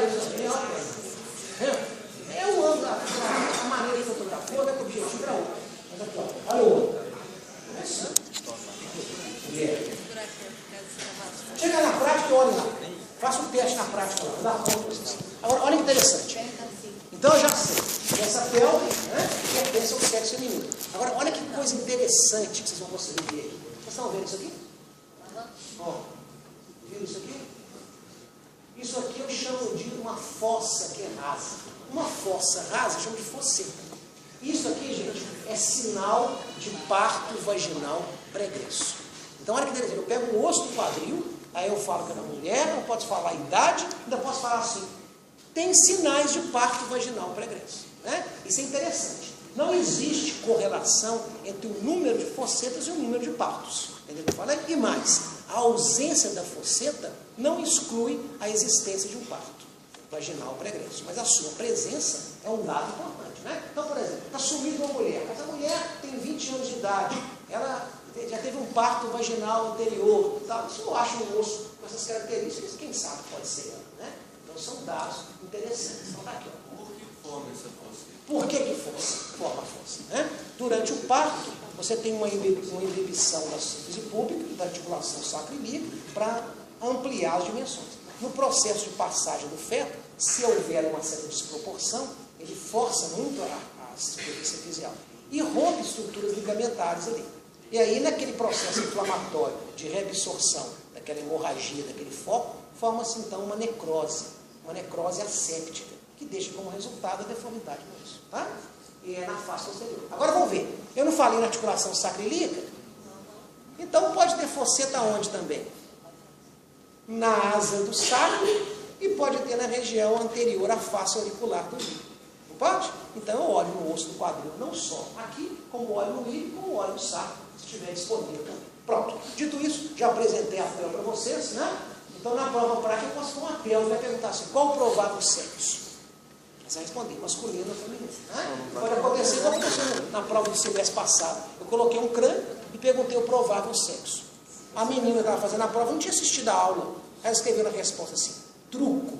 peso também, ó. É o ângulo, a maneira de fotografar, o objetivo era outro. Mas aqui, ó, olha o outro. É assim. Chega na prática, olha lá. Faça um teste na prática lá. Dá conta pra vocês. Agora, olha que interessante. Então eu já sei. Essa pelve, né, pertence ao sexo feminino. Agora, olha que coisa interessante que vocês vão conseguir ver aí. Vocês estão vendo isso aqui? Ó, viram isso aqui? Isso aqui eu chamo de uma fossa que é rasa. Uma fossa rasa eu chamo de fosseta. Isso aqui, gente, é sinal de parto vaginal pregresso. Então, olha que interessante. Eu pego o osso do quadril, aí eu falo que é da mulher, não posso falar a idade, ainda posso falar assim. Tem sinais de parto vaginal pregresso. Né? Isso é interessante. Não existe correlação entre o número de fossetas e o número de partos. Entendeu o que eu falei? E mais, a ausência da fosseta não exclui a existência de um parto vaginal pregresso. Mas a sua presença é um dado importante. Né? Então, por exemplo, está sumida uma mulher. Essa mulher tem 20 anos de idade. Ela já teve um parto vaginal anterior. Tá? Se eu acho um osso com essas características, quem sabe pode ser ela. Né? Então, são dados interessantes. Então, tá aqui, ó. Por que forma essa fossa? Por que forma a fossa? Né? Durante o parto, você tem uma inibição da síntese pública, da articulação sacroiliaca, para ampliar as dimensões. No processo de passagem do feto, se houver uma certa desproporção, ele força muito a superfície epifisial e rompe estruturas ligamentares ali. E aí, naquele processo inflamatório de reabsorção, daquela hemorragia, daquele foco, forma-se então uma necrose asséptica, que deixa como resultado a deformidade no osso, tá? E é na face posterior. Agora vamos ver. Eu não falei na articulação sacroiliaca? Então pode ter fosseta onde também? Na asa do sacro e pode ter na região anterior à face auricular do lírio. Não pode? Então eu olho no osso do quadril, não só aqui, como olho no lírio, como olho no sacro, se estiver disponível também. Pronto. Dito isso, já apresentei a pelve para vocês, né? Então na prova prática eu posso pôr uma pelve e vai perguntar assim, qual o provável sexo? Você vai responder, masculino ou feminino. Né? Pode acontecer igual aconteceu na prova do semestre passado. Eu coloquei um crânio e perguntei o provável sexo. A menina que estava fazendo a prova não tinha assistido a aula. Aí ela escreveu na resposta assim, truco.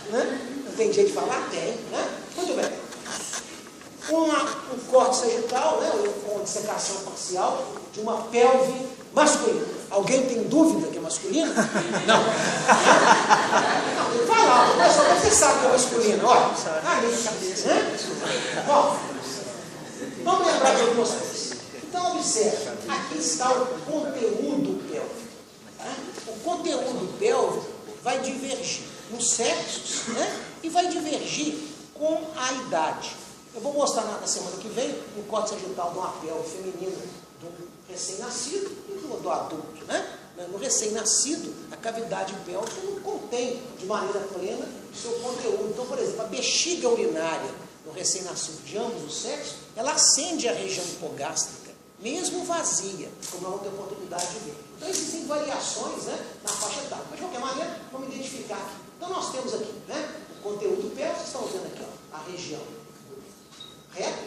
Né? Não tem jeito de falar? Tem. Né? Muito bem. Um corte sagital, né? Uma dissecação parcial de uma pelve masculina. Alguém tem dúvida que é masculino? Não. Não, tem que falar. Professor, você sabe que é masculino. Olha. Né? Bom, vamos lembrar de algumas coisas. Então, observe. Aqui está o conteúdo pélvico. Tá? O conteúdo pélvico vai divergir nos sexos, né? E vai divergir com a idade. Eu vou mostrar na semana que vem um corte sagital de uma pelve feminina do recém-nascido e do adulto. Né? No recém-nascido, a cavidade pélvica não contém de maneira plena o seu conteúdo. Então, por exemplo, a bexiga urinária no recém-nascido de ambos os sexos, ela acende a região hipogástrica, mesmo vazia, como nós vamos ter oportunidade de ver. Então, existem variações, né, na faixa etária. Mas, de qualquer maneira, vamos identificar aqui. Então, nós temos aqui, né, o conteúdo pélvico, vocês estão vendo aqui, ó, a região reto,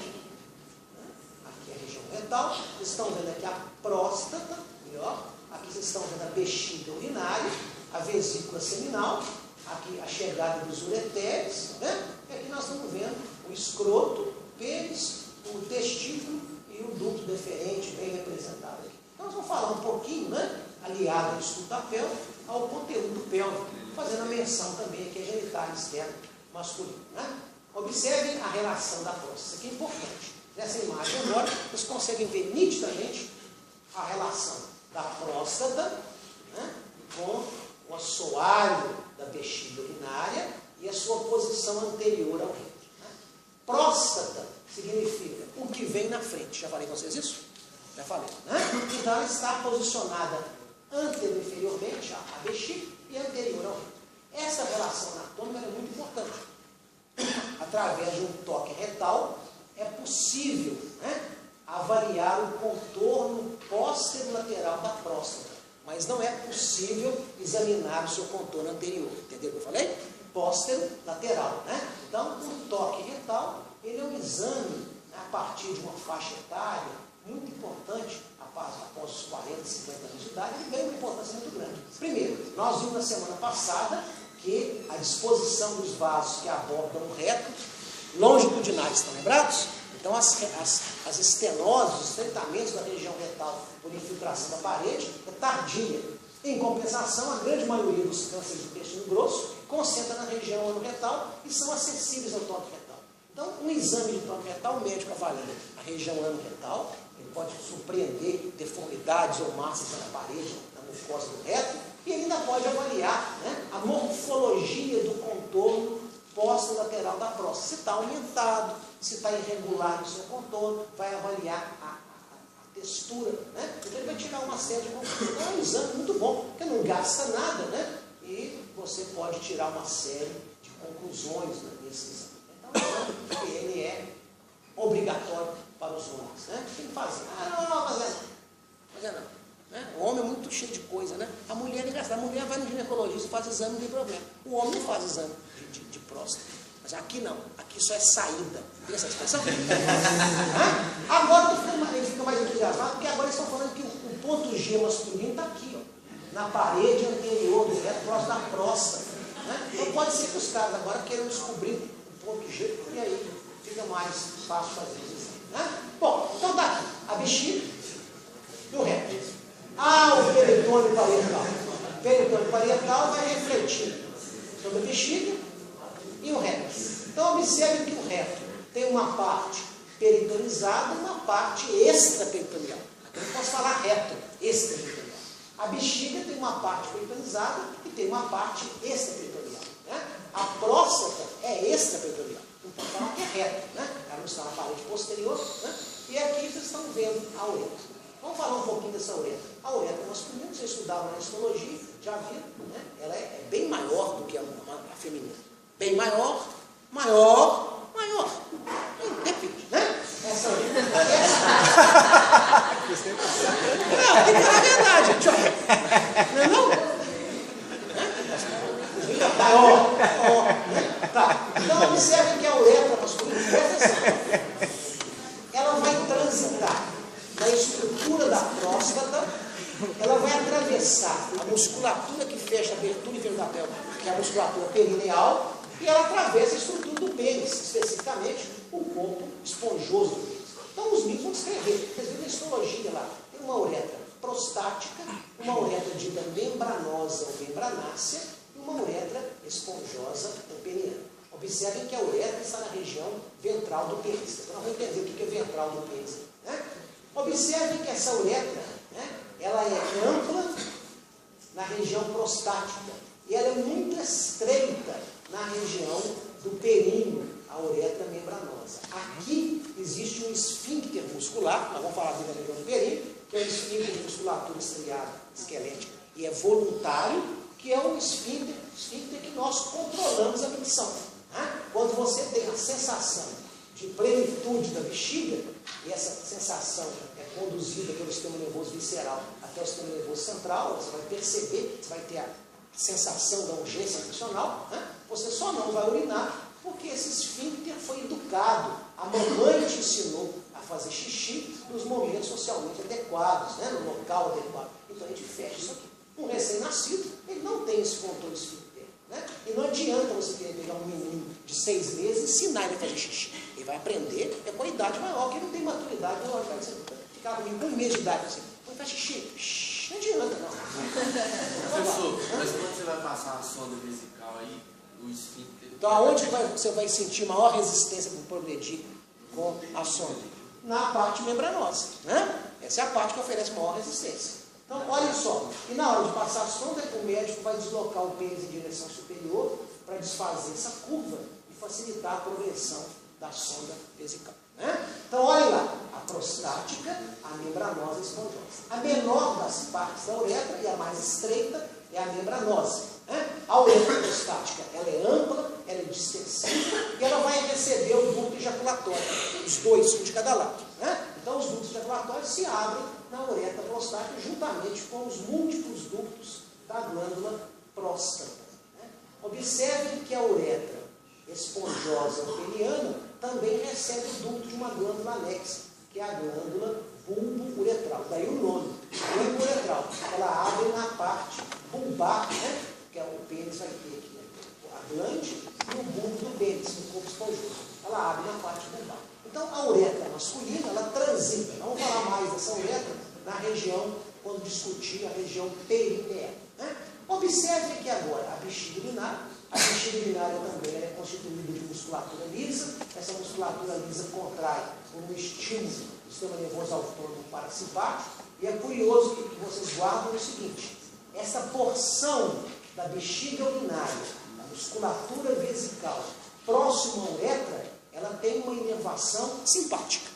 aqui é a região retal, vocês estão vendo aqui a próstata, melhor, aqui vocês estão vendo a bexiga urinária, a vesícula seminal, aqui a chegada dos ureteres, né? E aqui nós estamos vendo o escroto, o pênis, o testículo e o ducto deferente bem representado aqui. Então nós vamos falar um pouquinho, né, aliado ao estudo da pelve, ao conteúdo pélvico, fazendo a menção também aqui a genitália externa masculina, né? Observem a relação da próstata, isso aqui é importante. Nessa imagem agora, vocês conseguem ver nitidamente a relação da próstata, né, com o assoalho da bexiga urinária e a sua posição anterior ao reto. Né? Próstata significa o que vem na frente. Já falei com vocês isso? Já falei. Né? Então ela está posicionada anterior inferiormente à bexiga e anterior ao reto. Essa relação anatômica é muito importante. Através de um toque retal, é possível, né, avaliar o contorno póstero-lateral da próstata, mas não é possível examinar o seu contorno anterior. Entendeu o que eu falei? Póstero-lateral. Né? Então, o toque retal, ele é um exame, né, a partir de uma faixa etária muito importante, após os 40, 50 anos de idade, ele ganha uma importância muito grande. Primeiro, Nós vimos na semana passada que a disposição dos vasos que abordam o reto, longitudinais, estão lembrados? Então, as estenoses, os estreitamentos da região retal por infiltração da parede é tardia. Em compensação, a grande maioria dos cânceres do intestino grosso concentra na região ano-retal e são acessíveis ao toque retal. Então, um exame de toque retal, o médico avalia a região ano-retal, ele pode surpreender deformidades ou massas na parede, na mucosa do reto, e ele ainda pode avaliar, né, a morfologia do contorno posto-lateral da próstata. Se está aumentado, se está irregular no seu contorno, vai avaliar a textura, né? Então ele vai tirar uma série de conclusões. É um exame muito bom, porque não gasta nada, né? E você pode tirar uma série de conclusões, né, nesse exame. Então, ele é obrigatório para os homens, né? Tem que fazer. Não, fazer não. Né? O homem é muito cheio de coisa, né? A mulher é engraçada. A mulher vai no ginecologista e faz exame, não tem problema. O homem não faz exame de próstata. Mas aqui não. Aqui só é saída. Tem essa expressão? Agora ele fica mais entusiasmado, porque agora eles estão falando que o ponto G masculino está aqui, ó, na parede anterior do reto, próximo da próstata. Né? Então pode ser que os caras agora queiram descobrir o ponto G, e aí fica mais fácil fazer o exame. Né? Bom, então está aqui a bexiga e o reto. O peritônio parietal. O peritônio parietal vai refletir sobre a bexiga e o reto. Então observe que o reto tem uma parte peritonizada e uma parte extraperitoneal. Aqui eu não posso falar reto, extraperitoneal. A bexiga tem uma parte peritonizada e tem uma parte extraperitoneal. Né? A próstata é extraperitoneal. Não pode falar que é reto, né? Ela não está na parede posterior. Né? E aqui vocês estão vendo a uretra. Vamos falar um pouquinho dessa uretra. A uretra masculina, vocês estudaram na histologia, já viram, né? Ela é bem maior do que a feminina. Bem maior. Depende, né? Essa uretra. Não, tem que falar a verdade, gente. Não é não? Maior. Tá. Então, observe que a uretra masculina, presta atenção, ela vai transitar na estrutura da próstata, ela vai atravessar a musculatura que fecha a abertura inferior da pelve, que é a musculatura perineal, e ela atravessa a estrutura do pênis, especificamente o corpo esponjoso do pênis. Então os mitos vão descrever, vocês viram na histologia lá, tem uma uretra prostática, uma uretra dita membranosa ou membranácea, e uma uretra esponjosa ou peniana. Observem que a uretra está na região ventral do pênis. Então nós vamos entender o que é ventral do pênis, né? Observem que essa uretra, né, ela é ampla na região prostática e ela é muito estreita na região do períneo, a uretra membranosa. Aqui existe um esfíncter muscular, nós vamos falar dele na região do períneo, que é o esfíncter de musculatura estriada, esquelética, e é voluntário, que é o esfíncter que nós controlamos a medição. Né? Quando você tem a sensação de plenitude da bexiga, e essa sensação é conduzida pelo sistema nervoso visceral até o sistema nervoso central, você vai perceber, você vai ter a sensação da urgência funcional, né? Você só não vai urinar porque esse esfíncter foi educado. A mamãe te ensinou a fazer xixi nos momentos socialmente adequados, né? No local adequado. Então a gente fecha isso aqui. Um recém-nascido, ele não tem esse controle esfíncter, né? E não adianta você querer pegar um menino de 6 meses e ensinar ele a fazer xixi. Ele vai aprender, é com a idade maior, porque ele não tem maturidade. Não, você ficar comigo com 1 mês de idade assim, vai fazer xixi. Não adianta, não. Professor, mas quando você vai passar a sonda vesical aí, o esfíncter... Então, aonde você vai sentir maior resistência para progredir com a sonda? Na parte membranosa, né? Essa é a parte que oferece maior resistência. Então, olha só, e na hora de passar a sonda, o médico vai deslocar o pênis em direção superior para desfazer essa curva e facilitar a progressão da sonda vesical. Né? Então, olhem lá, a prostática, a membranosa e a esponjosa. A menor das partes da uretra e a mais estreita é a membranosa. Né? A uretra prostática, ela é ampla, ela é distensível e ela vai receber o ducto ejaculatório, os dois, um de cada lado. Né? Então, os ductos ejaculatórios se abrem na uretra prostática juntamente com os múltiplos ductos da glândula próstata. Né? Observem que a uretra esponjosa ou peniana também recebe o ducto de uma glândula anexa, que é a glândula bulbo-uretral. Daí o nome, glândula uretral. Ela abre na parte bulbar, né? Que é o pênis vai ter aqui a glande e o bulbo do pênis, no corpo esponjoso. Ela abre na parte bulbar. Então, a uretra masculina, ela transita. Vamos falar mais dessa uretra na região, quando discutir a região perineal, né? Observe aqui agora a bexiga urinária. A bexiga urinária também é constituída de musculatura lisa. Essa musculatura lisa contrai por um estímulo do sistema nervoso autônomo parasimpático. E é curioso que vocês guardem o seguinte: essa porção da bexiga urinária, a musculatura vesical, próxima à uretra, ela tem uma inervação simpática.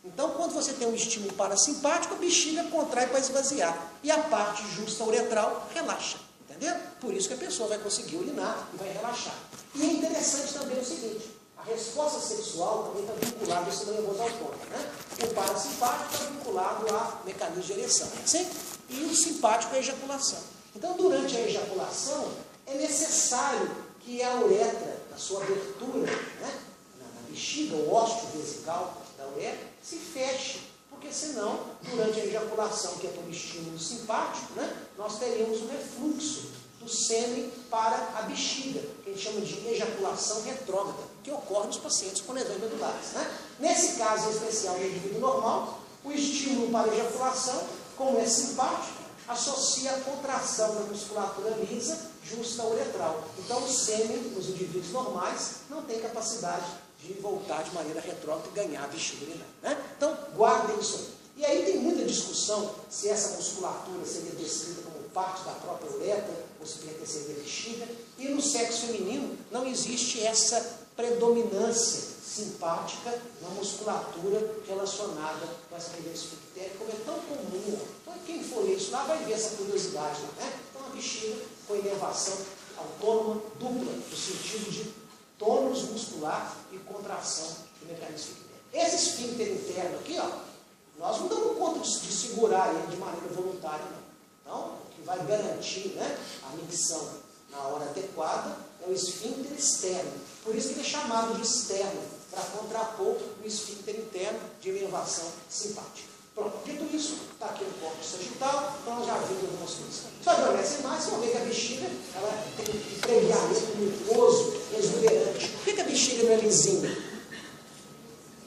Então, quando você tem um estímulo parasimpático, a bexiga contrai para esvaziar. E a parte justa uretral relaxa. Entendeu? Por isso que a pessoa vai conseguir urinar e vai relaxar. E é interessante também o seguinte: a resposta sexual também está vinculada ao sistema nervoso autônomo, né? O parasimpático está vinculado a mecanismo de ereção, sim? E o simpático é a ejaculação. Então, durante a ejaculação, é necessário que a uretra, a sua abertura, né, na bexiga, o ósteo vesical da uretra, se feche, porque senão, durante a ejaculação, que é por estímulo simpático, né, nós teríamos um refluxo do sêmen para a bexiga, que a gente chama de ejaculação retrógrada, que ocorre nos pacientes com lesões medulares, né? Nesse caso especial no indivíduo normal, o estímulo para a ejaculação, como é simpático, associa a contração da musculatura lisa justa uretral. Então, o sêmen, nos indivíduos normais, não tem capacidade de voltar de maneira retrógrada e ganhar a bexiga urinária, né? Então, guardem isso aí. E aí tem muita discussão se essa musculatura seria descrita como parte da própria uretra ou se pertenceria à bexiga. E no sexo feminino não existe essa predominância simpática na musculatura relacionada com essa região esfictérica, como é tão comum. Então, quem for ler isso lá vai ver essa curiosidade lá, né? Então, a bexiga com inervação autônoma dupla, no sentido de tônus muscular e contração do mecanismo esfictérico. Esse esfíncter interno aqui, ó, nós não damos conta de segurar ele de maneira voluntária, não. Então, o que vai garantir, né, a micção na hora adequada é o esfíncter externo. Por isso que ele é chamado de externo, para contrapor o esfíncter interno de inervação simpática. Pronto, dito isso, está aqui o corpo sagital, então nós já vimos algumas coisas. Só de olhar essa imagem, você vai ver que a bexiga ela tem um pregamento mucoso, exuberante. Por que a bexiga não é lisinha?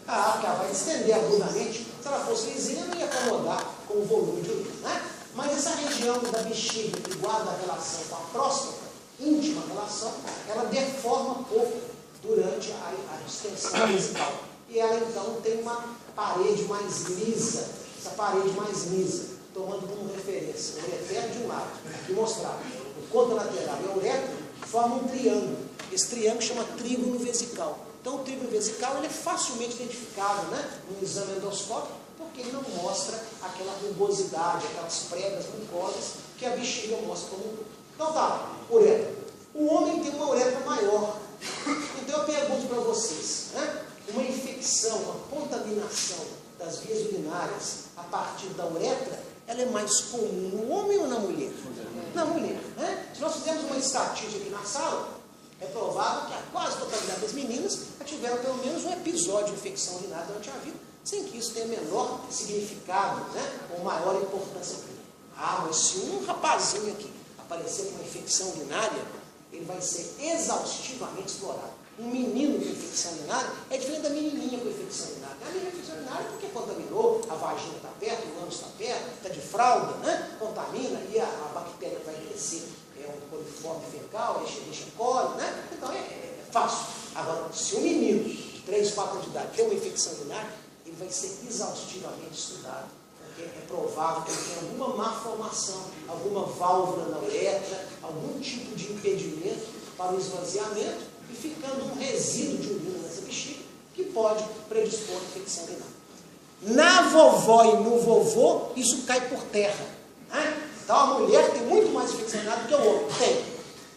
Ah, porque ela vai estender agudamente. Se ela fosse lisinha, não ia acomodar com o volume de urina, né? Mas essa região da bexiga que guarda a relação com a próstata, íntima relação, ela deforma um pouco durante a extensão vesical. E ela então tem uma parede mais lisa, essa parede mais lisa, tomando como referência o ureter de um lado, aqui mostrado, o contralateral e a uretra formam um triângulo. Esse triângulo chama trígono vesical. Então o trígono vesical ele é facilmente identificado, né, no exame endoscópico, porque ele não mostra aquela rugosidade, aquelas pregas mucosas que a bexiga mostra como um todo. Então tá, uretra. O homem tem uma uretra maior. Então eu pergunto para vocês, né? Uma infecção, uma contaminação das vias urinárias a partir da uretra, ela é mais comum no homem ou na mulher? Na mulher, né? Se nós fizermos uma estatística aqui na sala, é provável que a quase totalidade das meninas já tiveram pelo menos um episódio de infecção urinária durante a vida, sem que isso tenha menor significado, né? Ou maior importância clínica. Ah, mas se um rapazinho aqui aparecer com uma infecção urinária, ele vai ser exaustivamente explorado. Um menino com infecção urinária é diferente da menininha com infecção urinária. A menina com infecção urinária é porque contaminou, a vagina está perto, o ânus está perto, está de fralda, né? Contamina e a bactéria que vai crescer é um coliforme fecal, Escherichia coli, né? Então é fácil. Agora, se um menino de 3, 4 anos de idade tem uma infecção urinária, ele vai ser exaustivamente estudado. É provável que ele tenha alguma malformação, alguma válvula na uretra, algum tipo de impedimento para o esvaziamento e ficando um resíduo de urina nessa bexiga que pode predispor a infecção urinária. Na vovó e no vovô, isso cai por terra, né? Então a mulher tem muito mais infecção urinária do que o homem. Tem.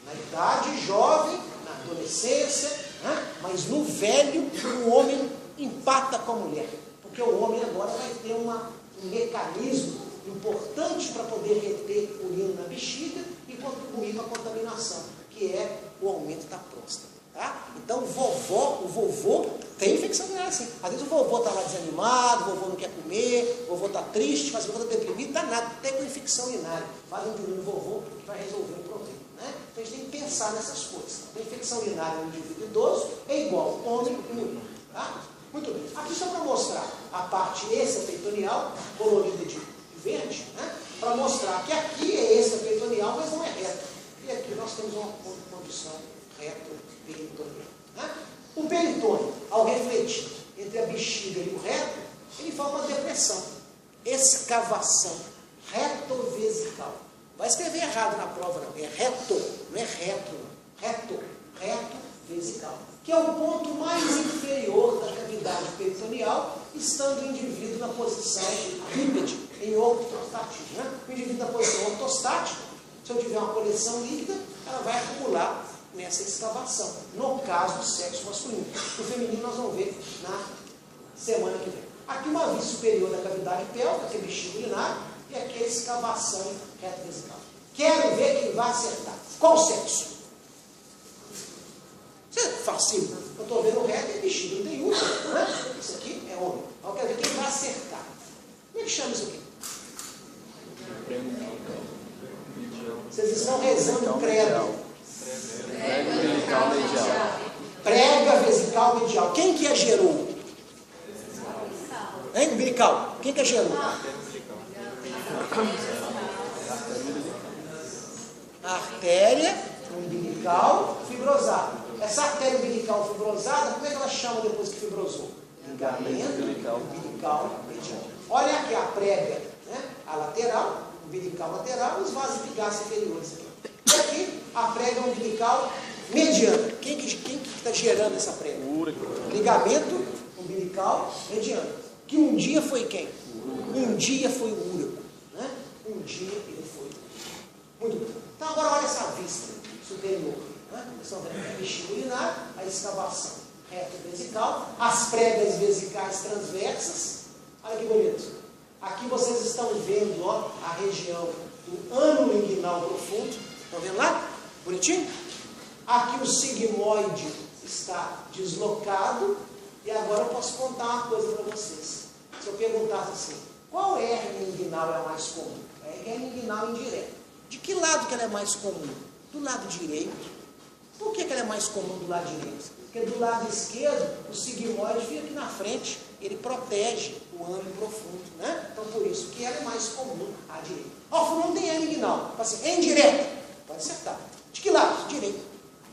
Na idade jovem, na adolescência, né? Mas no velho, o homem empata com a mulher. Porque o homem agora vai ter um mecanismo importante para poder reter urina na bexiga e contribuir com a contaminação, que é o aumento da próstata. Tá? Então, o vovô Tem infecção urinária, sim. Às vezes o vovô está lá desanimado, o vovô não quer comer, o vovô está triste, mas o vovô está deprimido, está nada, até com infecção urinária. Faz um pedido no vovô que vai resolver o problema. Né? Então a gente tem que pensar nessas coisas. A infecção urinária no indivíduo idoso é igual homem e mulher. Tá? Muito bem. Aqui só para mostrar a parte extraperitoneal, colorida de verde, né? Para mostrar que aqui é extraperitoneal, mas não é reto. E aqui nós temos uma condição reto-peritoneal. Né? O peritônio, ao refletir entre a bexiga e o reto, ele forma uma depressão, escavação, retovesical. Vai escrever errado na prova, não. É reto, não é reto, não. Retovesical, que é o ponto mais inferior da cavidade peritoneal, estando o indivíduo na posição bípede, em ortostatismo. Né? O indivíduo na posição ortostática, se eu tiver uma coleção líquida, ela vai acumular nessa escavação, no caso do sexo masculino. O feminino nós vamos ver na semana que vem. Aqui uma vista superior da cavidade pélvica, que é bexiga urinária, e aqui a escavação retovesical. Quero ver quem vai acertar. Qual sexo? Isso é fácil. Eu estou vendo o reto e bexiga, não tem útero, né? Isso aqui é homem. Eu quero ver quem vai acertar. Como é que chama isso aqui? Vocês estão rezando o credo. Prega vesical medial. Quem que a gerou? Hein? Umbilical. Quem que a gerou? A artéria umbilical fibrosada. Essa artéria umbilical fibrosada, como é que ela chama depois que fibrosou? Ligamento umbilical medial. Olha aqui a prega, né? A lateral, umbilical lateral e os vasos epigástricos inferiores aqui. E aqui a prega umbilical mediana. Quem que está gerando essa prega? Ligamento umbilical mediano. Que um dia foi quem? Um dia foi o úrico. Né? Um dia ele foi. Muito bem. Então agora olha essa vista superior. Né? Estão vendo a bexiga urinária, a escavação reto-vesical, as pregas vesicais transversas. Olha que bonito. Aqui vocês estão vendo, ó, a região do ano linguinal profundo. Estão vendo lá? Bonitinho? Aqui o sigmoide está deslocado. E agora eu posso contar uma coisa para vocês. Se eu perguntasse assim, qual hérnia inguinal é a mais comum? É a hérnia inguinal indireta. De que lado que ela é mais comum? Do lado direito. Por que ela é mais comum do lado direito? Porque do lado esquerdo, o sigmoide fica aqui na frente. Ele protege o ângulo profundo, né? Então, por isso que ela é mais comum à direita. Ó, o fulano tem hérnia inguinal. Fala assim, é indireta. Pode acertar. De que lado? Direito.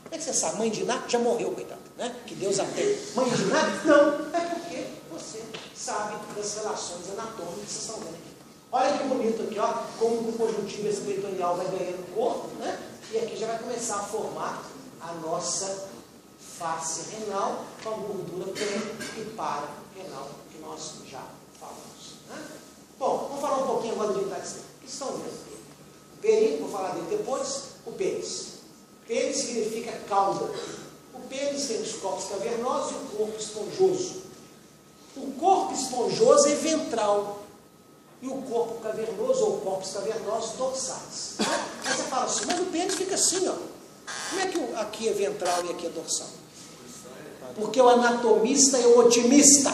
Como é que você sabe? Mãe de Ná já morreu, coitado, né? Que Deus a tem. Mãe de Ná? Não. É porque você sabe das relações anatômicas que vocês estão vendo aqui. Olha que bonito aqui, ó, como o conjuntivo peritoneal vai ganhando corpo, né? E aqui já vai começar a formar a nossa face renal com a gordura pré e para-renal, que nós já falamos. Né? Bom, vamos falar um pouquinho agora do intestino. O que estão vendo? O períneo, vou falar dele depois, o pênis. Pênis significa cauda. O pênis tem os corpos cavernosos e o corpo esponjoso. O corpo esponjoso é ventral. E o corpo cavernoso, ou corpos cavernosos, dorsais. Aí você fala assim, mas o pênis fica assim, ó. Como é que aqui é ventral e aqui é dorsal? Porque o anatomista é o otimista.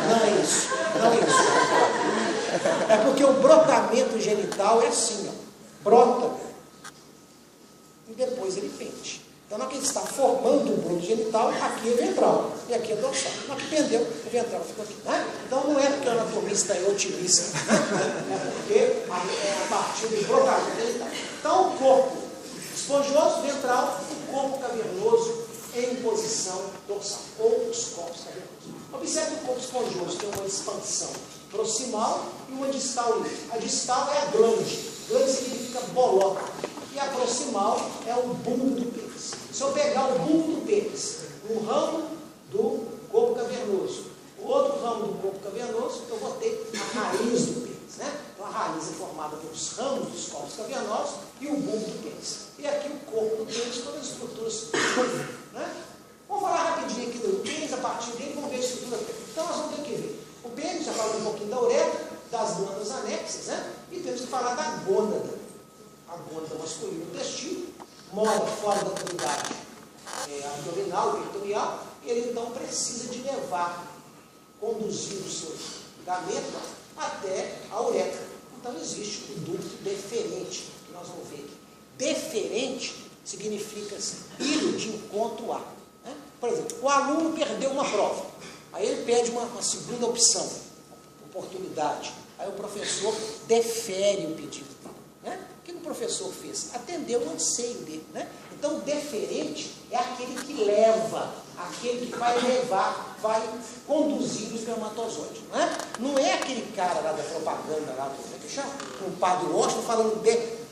Não é isso. Não é isso. É porque o brotamento genital é assim, ó. Brota. E depois ele pende. Então, na hora que ele está formando o broto genital, aqui é ventral e aqui é dorsal. Na hora que pendeu, o ventral ficou aqui. Né? Então, não é porque o anatomista é otimista, é porque é a partir do brotamento genital. Então, o corpo esponjoso, ventral, o corpo cavernoso em posição dorsal, ou os corpos cavernosos. Observe que o corpo esponjoso tem uma expansão proximal e uma distal livre. A distal é a glande. Glande significa bolota. E a proximal é o bulbo do pênis. Se eu pegar o bulbo do pênis, um ramo do corpo cavernoso, o outro ramo do corpo cavernoso, eu vou ter a raiz do pênis. Né? Então a raiz é formada pelos ramos dos corpos cavernosos e o bulbo do pênis. E aqui o corpo do pênis, todas as estruturas. Né? Vamos falar rapidinho aqui do pênis, a partir dele vamos ver a estrutura do pênis. Então nós vamos ter que ver o pênis, já falamos um pouquinho da uretra, das glândulas anexas, né? E temos que falar da gônada. A gônada masculina, o testículo, mora fora da cavidade abdominal, peritoneal, ele então precisa de conduzir o seu gameta até a uretra. Então existe o ducto deferente, que nós vamos ver aqui. Deferente significa assim, ir de encontro a. Né? Por exemplo, o aluno perdeu uma prova, aí ele pede uma segunda opção, oportunidade. Aí o professor defere o pedido dele. Né? O que o professor fez? Atendeu o anseio dele. Né? Então, o deferente é aquele que leva, aquele que vai levar, vai conduzir o espermatozoide. Não é aquele cara lá da propaganda, lá do padre Washington falando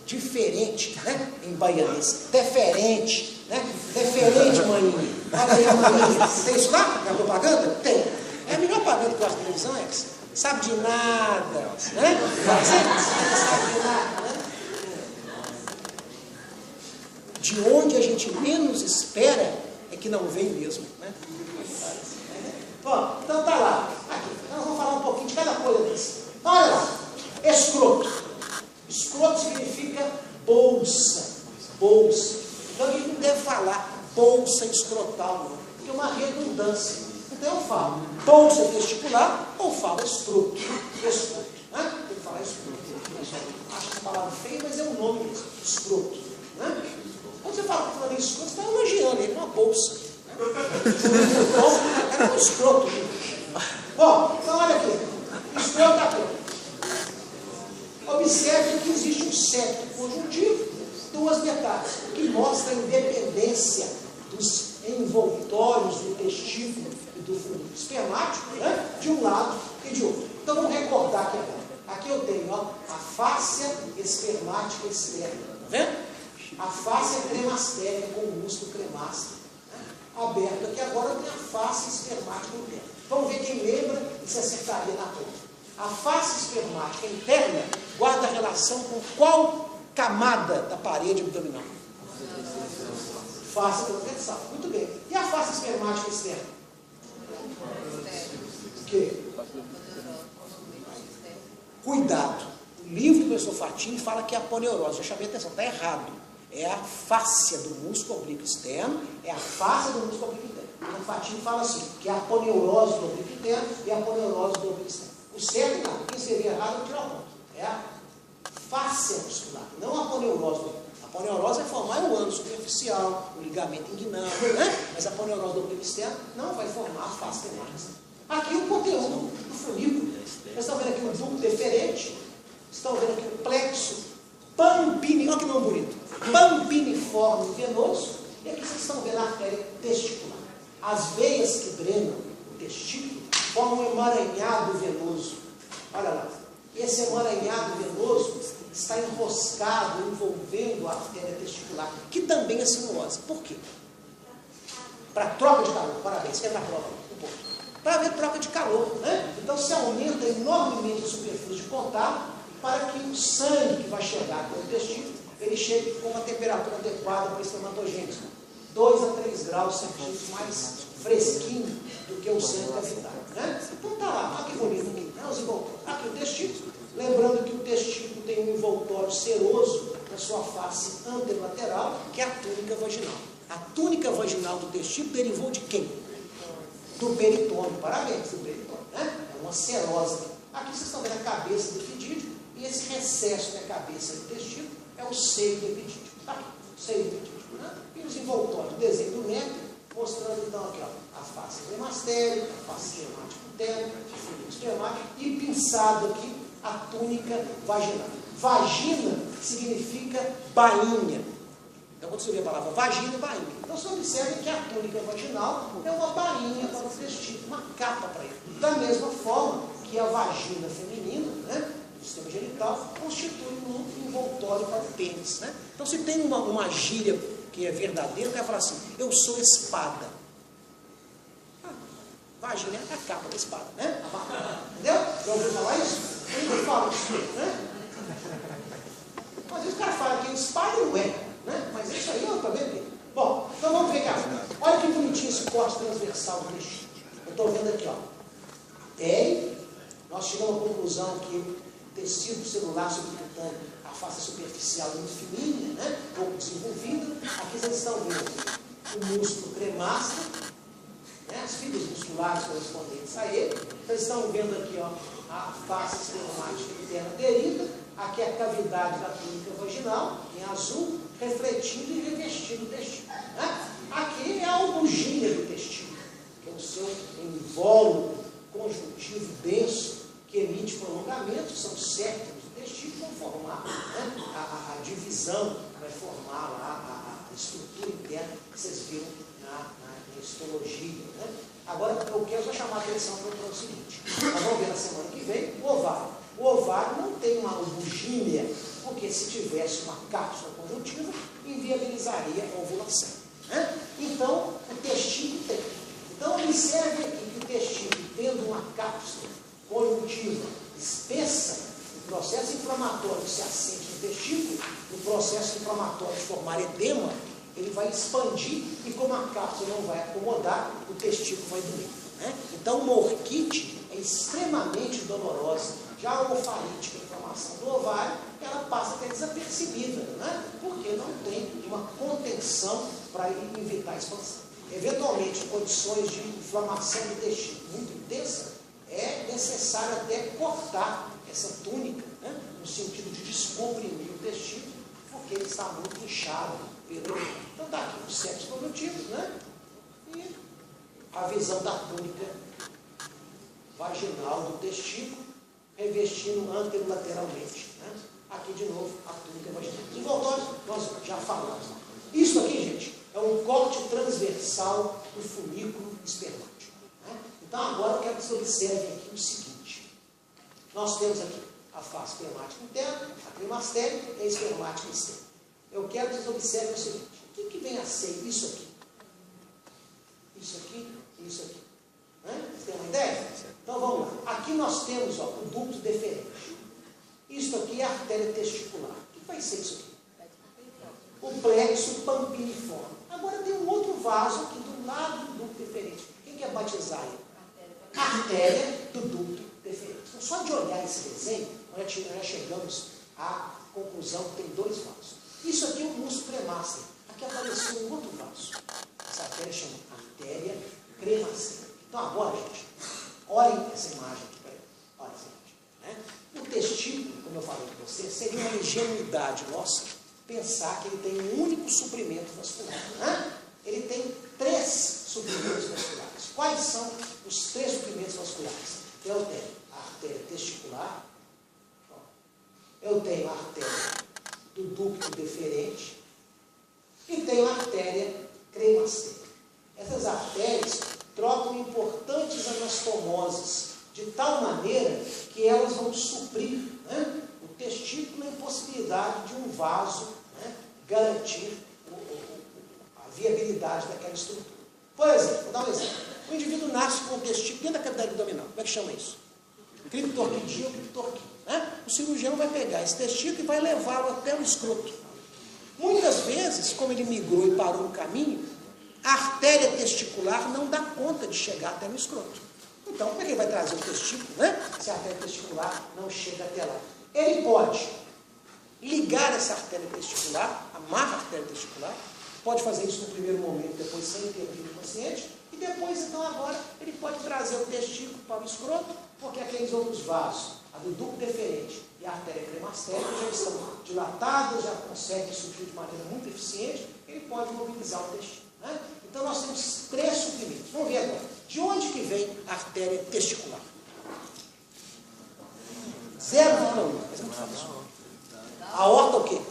diferente, né? Em baianês. Deferente. Né? Deferente, maninho. Olha aí a maninha. Tem isso lá na propaganda? Tem. É a melhor propaganda que eu acho na televisão, é essa. Sabe de nada, né? Sabe de nada, né? De onde a gente menos espera é que não vem mesmo, né? Bom, então tá lá. Aqui, nós vamos falar um pouquinho de cada coisa dessa. Olha lá, escroto. Escroto significa bolsa. Bolsa. Então a gente não deve falar bolsa escrotal, não, porque é uma redundância. Então eu falo bolsa testicular ou falo escroto. Escroto. Né? Tem que falar escroto. Acho essa palavra feia, mas é um nome mesmo. Escroto. Né? Quando você fala falando escroto, você está elogiando ele, uma bolsa. Né? É um escroto. Bom, então olha aqui. Escroto aqui. Observe que existe um septo conjuntivo, duas metades, que mostra a independência dos envoltórios do testículo e do fluido espermático, né? De um lado e de outro. Então vamos recordar aqui agora. Aqui eu tenho, ó, a fáscia espermática externa. Tá vendo? A fáscia cremastéria com o músculo cremásteo. Né? Aberto aqui agora eu tenho a fáscia espermática interna. Vamos ver quem lembra e se acertaria na conta. A fáscia espermática interna guarda relação com qual camada da parede abdominal? Fáscia transversal. Muito bem. E a fáscia espermática externa? O quê? Cuidado. O livro do professor Fatini fala que é a aponeurose. Já chamei a atenção, está errado. É a fáscia do músculo oblíquo externo, é a fáscia do músculo oblíquo interno. Então o Fatini fala assim, que é a aponeurose do oblíquo interno e a aponeurose do oblíquo externo. O certo não, quem seria errado eu tirar o ponto. É a fáscia muscular, não a aponeurose. A aponeurose é formar o ânus superficial, o ligamento inguinal, né? Mas a aponeurose do oblíquo externo não vai formar a fáscia espermática. Aqui o conteúdo do folículo. Vocês estão vendo aqui o ducto deferente, estão vendo aqui o plexo pampiniforme, olha que nome bonito, pampiniforme venoso, e aqui vocês estão vendo a artéria testicular. As veias que drenam o testículo formam um emaranhado venoso. Olha lá, esse emaranhado venoso está enroscado, envolvendo a artéria testicular, que também é sinuosa. Por quê? Para troca de calor, parabéns, quer na prova, um pouco. Para haver troca de calor, né? Então se aumenta enormemente a superfície de contato para que o sangue que vai chegar pelo testículo, ele chegue com uma temperatura adequada para a espermatogênese. 2 a 3 graus centígrados mais fresquinho do que o sangue cavitário, né? Então tá lá, olha que bonito aqui, né? Os envoltórios. Aqui o testículo, lembrando que o testículo tem um envoltório seroso na sua face anterolateral, que é a túnica vaginal. A túnica vaginal do testículo derivou de quem? Do peritônio, parabéns, do peritônio, né? É uma serose. Aqui vocês estão vendo a cabeça do epidídimo, e esse recesso da cabeça do testículo é o seio do epidídimo. Tá aqui, o seio do epidídimo, né? E os envoltórios, o desenho do metro, mostrando então aqui, ó, a face cremastéria, a face espermática interna, o fluido espermático, e pinçado aqui a túnica vaginal. Vagina significa bainha. Então, quando você vê a palavra vagina, bainha. Então, você observa que a túnica vaginal é uma bainha para o testículo, uma capa para ele. Da mesma forma que a vagina feminina, né, do sistema genital, constitui um envoltório para o pênis. Né? Então, se tem uma gíria que é verdadeira, o cara fala assim, eu sou espada. Vagina é a capa da espada, né? Entendeu? Já ouviu falar isso? Eu falo isso, né? Às vezes o cara fala que é espada e não é, né? Mas isso aí eu também vi. Bom, então vamos ver cá. Olha que bonitinho esse corte transversal do testículo. Eu estou vendo aqui, ó. Tem, nós chegamos à conclusão que o tecido celular subcutâneo, a face superficial muito fininha, né? Pouco desenvolvida. Aqui vocês estão vendo o músculo cremaster, né, as fibras musculares correspondentes a ele. Vocês estão vendo aqui, ó, a face esquermática interna aderida, aqui é a cavidade da túnica vaginal, em azul, refletindo e revestindo o testículo. Né? Aqui é a albuginha do testículo, que é o seu invólucro conjuntivo denso, que emite prolongamento, são séculos do testículo, vão formar, né, a divisão, vai formar lá a estrutura interna que vocês viram na histologia. Né? Agora, eu quero só chamar a atenção para o seguinte: nós vamos ver na semana que vem o ovário. O ovário não tem uma albuginha, porque se tivesse uma cápsula conjuntiva, inviabilizaria a ovulação. Né? Então, o testículo tem. Então, observe aqui que o testículo, tendo uma cápsula conjuntiva espessa, o processo inflamatório se assente no testículo, o processo inflamatório de formar edema, ele vai expandir e como a cápsula não vai acomodar, o testículo vai doer. Né? Então, uma orquite é extremamente dolorosa. Já a ofarite, a inflamação do ovário, ela passa até desapercebida, né? Porque não tem uma contenção para evitar a expansão. Eventualmente, em condições de inflamação do testículo muito intensa, é necessário até cortar essa túnica, né? No sentido de descomprimir o testículo, porque ele está muito inchado pelo. Então está aqui os septos conjuntivos, né? E a visão da túnica vaginal do testículo, revestindo anterolateralmente. Né? Aqui de novo a túnica vaginal. Os envoltórios, nós já falamos. Isso aqui, gente, é um corte transversal do folículo espermático. Né? Então agora eu quero que vocês observem aqui o seguinte: nós temos aqui a face espermática interna, a cremastéria e a espermática externa. Eu quero que vocês observem o seguinte: o que vem a ser isso aqui? Isso aqui e isso aqui. Né? Vocês têm uma ideia? Então vamos lá. Aqui nós temos, ó, o ducto deferente. Isso aqui é a artéria testicular. O que vai ser isso aqui? O plexo pampiniforme. Agora tem um outro vaso aqui do lado do ducto deferente. Quem quer batizar ele? A artéria do ducto deferente. Então, só de olhar esse desenho, nós já chegamos à conclusão que tem dois vasos. Isso aqui é um músculo cremaster. Aqui apareceu um outro vaso. Essa artéria chama artéria cremaster. Então agora, gente, olhem essa imagem aqui para ele. Olha essa imagem. Né? O testículo, como eu falei para você, seria uma ingenuidade nossa pensar que ele tem um único suprimento vascular. Né? Ele tem 3 suprimentos vasculares. Quais são os 3 suprimentos vasculares? Eu tenho a artéria testicular, eu tenho a artéria do ducto deferente e tenho a artéria cremaster. Essas artérias trocam importantes anastomoses de tal maneira que elas vão suprir, né, o testículo, a impossibilidade de um vaso, né, garantir a viabilidade daquela estrutura. Por exemplo, vou dar um exemplo. O indivíduo nasce com o testículo dentro da cavidade abdominal. Como é que chama isso? Criptorquidia ou criptorquia. Né? O cirurgião vai pegar esse testículo e vai levá-lo até o escroto. Muitas vezes, como ele migrou e parou no caminho, a artéria testicular não dá conta de chegar até no escroto. Então, como é que ele vai trazer o testículo, né? Se a artéria testicular não chega até lá? Ele pode ligar essa artéria testicular, amarra a artéria testicular, pode fazer isso no primeiro momento, depois sem intervir no paciente, e depois, então, agora, ele pode trazer o testículo para o escroto, porque aqueles outros vasos, a do ducto deferente e a artéria cremastérica, já estão dilatadas, já conseguem suprir de maneira muito eficiente, ele pode mobilizar o testículo. Né? Então nós temos 3 suprimentos. Vamos ver agora. De onde que vem a artéria testicular? 0,1. A aorta o quê?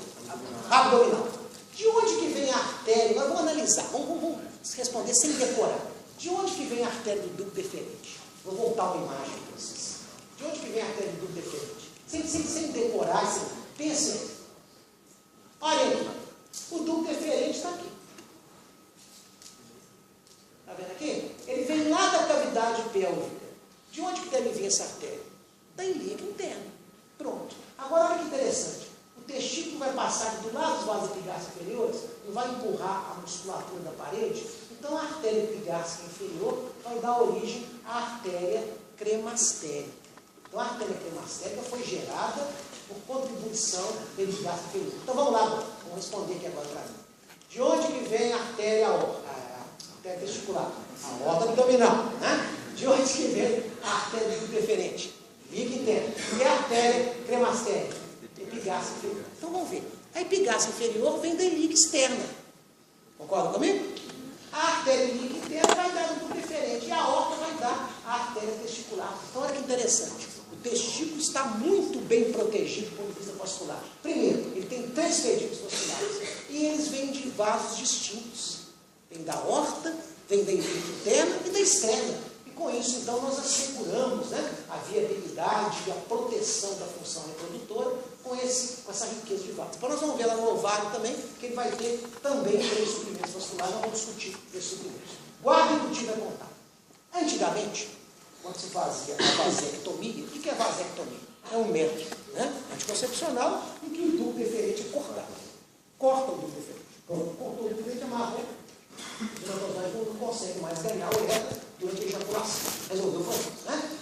Abdominal. De onde que vem a artéria? Nós vamos analisar. Vamos responder sem decorar. De onde que vem a artéria do ducto deferente? Vou voltar uma imagem para vocês. De onde que vem a artéria do ducto deferente? Sem decorar, pensem. Olha aqui. O ducto deferente está aqui. Está vendo aqui? Ele vem lá da cavidade pélvica. De onde que deve vir essa artéria? Da ilíaca interna. Pronto. Agora, olha que interessante. O testículo vai passar aqui do lado dos vasos epigásticos inferiores e vai empurrar a musculatura da parede. Então, a artéria epigástica inferior vai dar origem à artéria cremastérica. Então, a artéria cremastérica foi gerada por contribuição da epigástica inferior. Então, vamos lá agora. Vamos responder aqui agora para mim. De onde que vem a artéria aorta? artéria testicular. A aorta abdominal, né? De onde que vem a artéria do deferente? Líquido interno. E a artéria cremastéria? Epigástria inferior. Então vamos ver. A epigástria inferior vem da ilíaca externa. Concorda comigo? A artéria ilíaca interna vai dar do deferente e a aorta vai dar a artéria testicular. Então olha que interessante. O testículo está muito bem protegido do ponto de vista vascular. Primeiro, ele tem 3 fedidos vasculares e eles vêm de vasos distintos. Vem da aorta, vem da ilíaca interna e da externa. E com isso, então, nós asseguramos, né, a viabilidade e a proteção da função reprodutora com essa riqueza de vasos. Depois nós vamos ver lá no ovário também, que ele vai ter também 3 suprimentos vasculares. Nós vamos discutir esses suprimentos. Guarda o que tiver contato. Antigamente, quando se fazia a vasectomia, o que é vasectomia? É um método, né, anticoncepcional em que o ducto deferente é cortado. Corta o ducto deferente. Cortou o ducto deferente, amarrou. Os espermatozoides não conseguem mais ganhar o eréter durante a ejaculação. Resolveu fazer, né?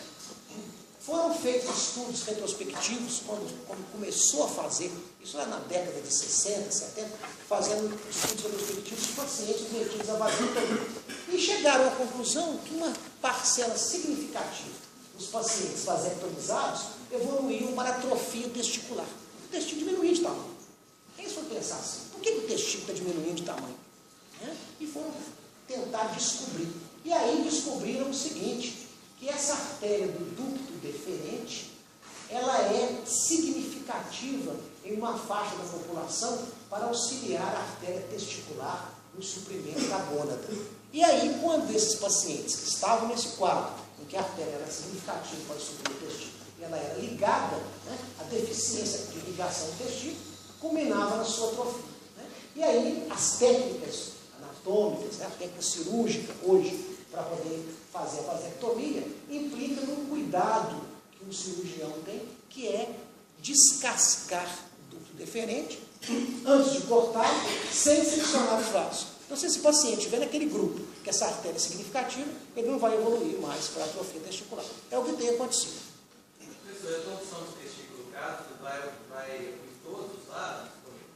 Foram feitos estudos retrospectivos quando começou a fazer, isso lá na década de 60, 70, fazendo estudos retrospectivos de pacientes submetidos a vasectomia. E chegaram à conclusão que uma parcela significativa dos pacientes vasectomizados evoluíam para atrofia testicular. O testículo diminuía de tamanho. Quem for pensar assim? Por que o testículo está diminuindo de tamanho? E foram tentar descobrir. E aí descobriram o seguinte, que essa artéria do ducto deferente, ela é significativa em uma faixa da população para auxiliar a artéria testicular no suprimento da gônada. E aí, quando esses pacientes que estavam nesse quadro, em que a artéria era significativa para suprimir o testículo, e ela era ligada, né, a deficiência de ligação do testículo, culminava na sua atrofia. Né? E aí, as técnicas anatômicas, né, a técnica cirúrgica hoje, para poder fazer a vasectomia, implica num cuidado que um cirurgião tem, que é descascar o ducto deferente antes de cortar, sem seccionar os vasos. Então, se esse paciente estiver naquele grupo, que essa artéria é significativa, ele não vai evoluir mais para a atrofia testicular. É o que tem acontecido. Professor, a torção do testículo cápsula vai em todos os lados?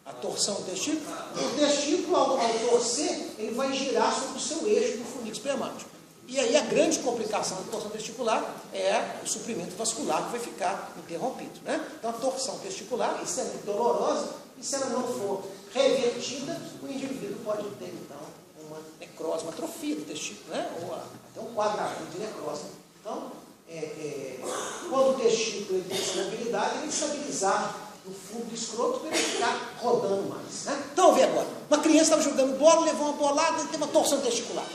A torção do testículo? O testículo, ao torcer, ele vai girar sobre o seu eixo do funil espermático. E aí a grande complicação da torção testicular é o suprimento vascular que vai ficar interrompido. Né? Então a torção testicular, isso é muito dolorosa, e se ela não for revertida, o indivíduo pode ter, então, uma necrose, uma atrofia do testículo, né? Ou até um quadro agudo de necrose. Então, quando o testículo tem essa mobilidade, ele estabilizar no fundo do escroto para ele ficar rodando mais. Né? Então, vamos ver agora. Uma criança estava jogando bola, levou uma bolada e tem uma torção testicular.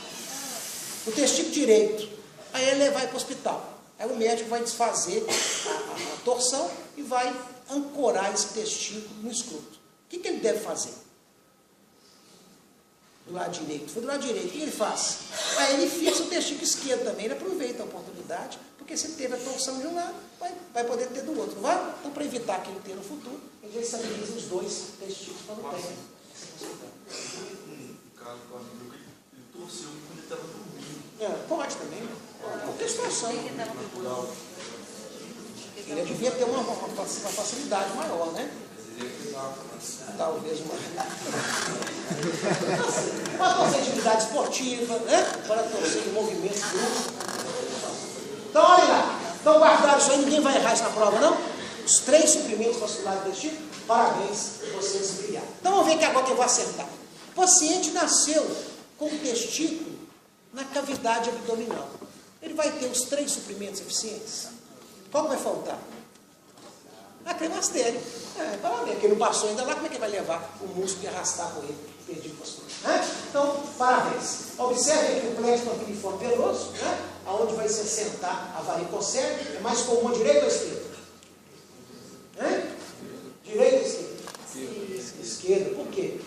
O testículo direito. Aí ele vai para o hospital. Aí o médico vai desfazer a torção e vai ancorar esse testículo no escroto. O que ele deve fazer? Do lado direito. Foi do lado direito. O que ele faz? Aí ele fixa o testículo esquerdo também. Ele aproveita a oportunidade, porque se teve a torção de um lado, vai poder ter do outro, não vai? Então, para evitar que ele tenha no futuro, ele já estabiliza os 2 testículos quando tem. No caso do amigo, ele torceu quando ele estava dormindo. Pode também. Qualquer situação. Ele devia ter uma facilidade maior, né? Talvez uma torcer de atividade esportiva, né? Para torcer de movimento grupo. Então, olha lá. Então, guardaram isso aí, ninguém vai errar isso na prova, não? Os 3 suprimentos vasculares do testículo, parabéns, vocês brilharam. Então, vamos ver que agora que eu vou acertar. O paciente nasceu com o testículo na cavidade abdominal. Ele vai ter os 3 suprimentos eficientes. Qual vai faltar? A cremastéria. Parabéns, porque não passou ainda lá, como é que vai levar o músculo e arrastar com ele? Perdido postura. Então, parabéns. Observe que o plexo panquiliforme veloso, né? Aonde vai se assentar a varicocele, é mais comum a direita ou a esquerda? Direita ou esquerda? Esquerda. Por quê?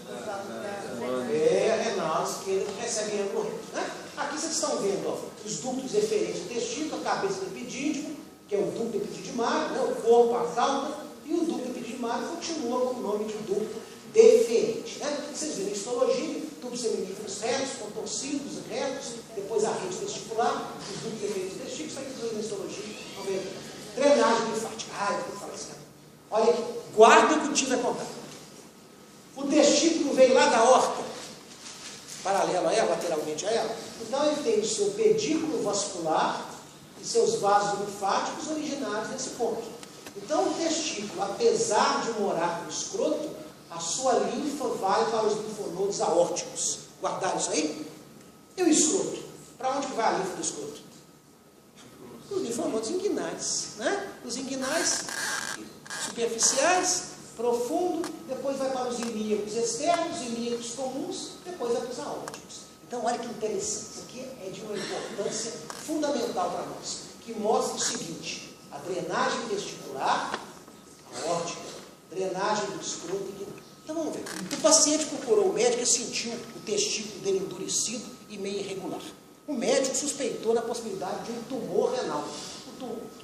A renal esquerda que recebe ângulo reto. Né? Aqui vocês estão vendo, ó, os ductos deferentes do testículo, a cabeça do epidídimo, que é o ducto epididimário, né? O corpo, a cauda, e o ducto epididimário continua com o nome de ducto deferente. Né? Vocês viram em histologia, tubos seminíferos retos, contorcidos retos, depois a rede testicular, os ductos deferentes do testículo, isso aí tudo na histologia. Vamos ver aqui. Drenagem linfática. Eu vou falar assim. Olha aqui, guarda o que o tio vai contar. O testículo veio lá da horta. paralelo a ela, lateralmente a ela. Então ele tem o seu pedículo vascular e seus vasos linfáticos originados nesse ponto. Então o testículo, apesar de morar no escroto, a sua linfa vai para os linfonodos aórticos. Guardaram isso aí? E o escroto? Para onde que vai a linfa do escroto? Os linfonodos inguinais, né? Os inguinais superficiais, profundo, depois vai para os ilíacos externos, ilíacos comuns, depois vai para os aórticos. Então, olha que interessante, isso aqui é de uma importância fundamental para nós, que mostra o seguinte: a drenagem testicular, aórtica, drenagem do escroto inguinal. Então, vamos ver. O paciente procurou o médico e sentiu o testículo dele endurecido e meio irregular. O médico suspeitou da possibilidade de um tumor renal,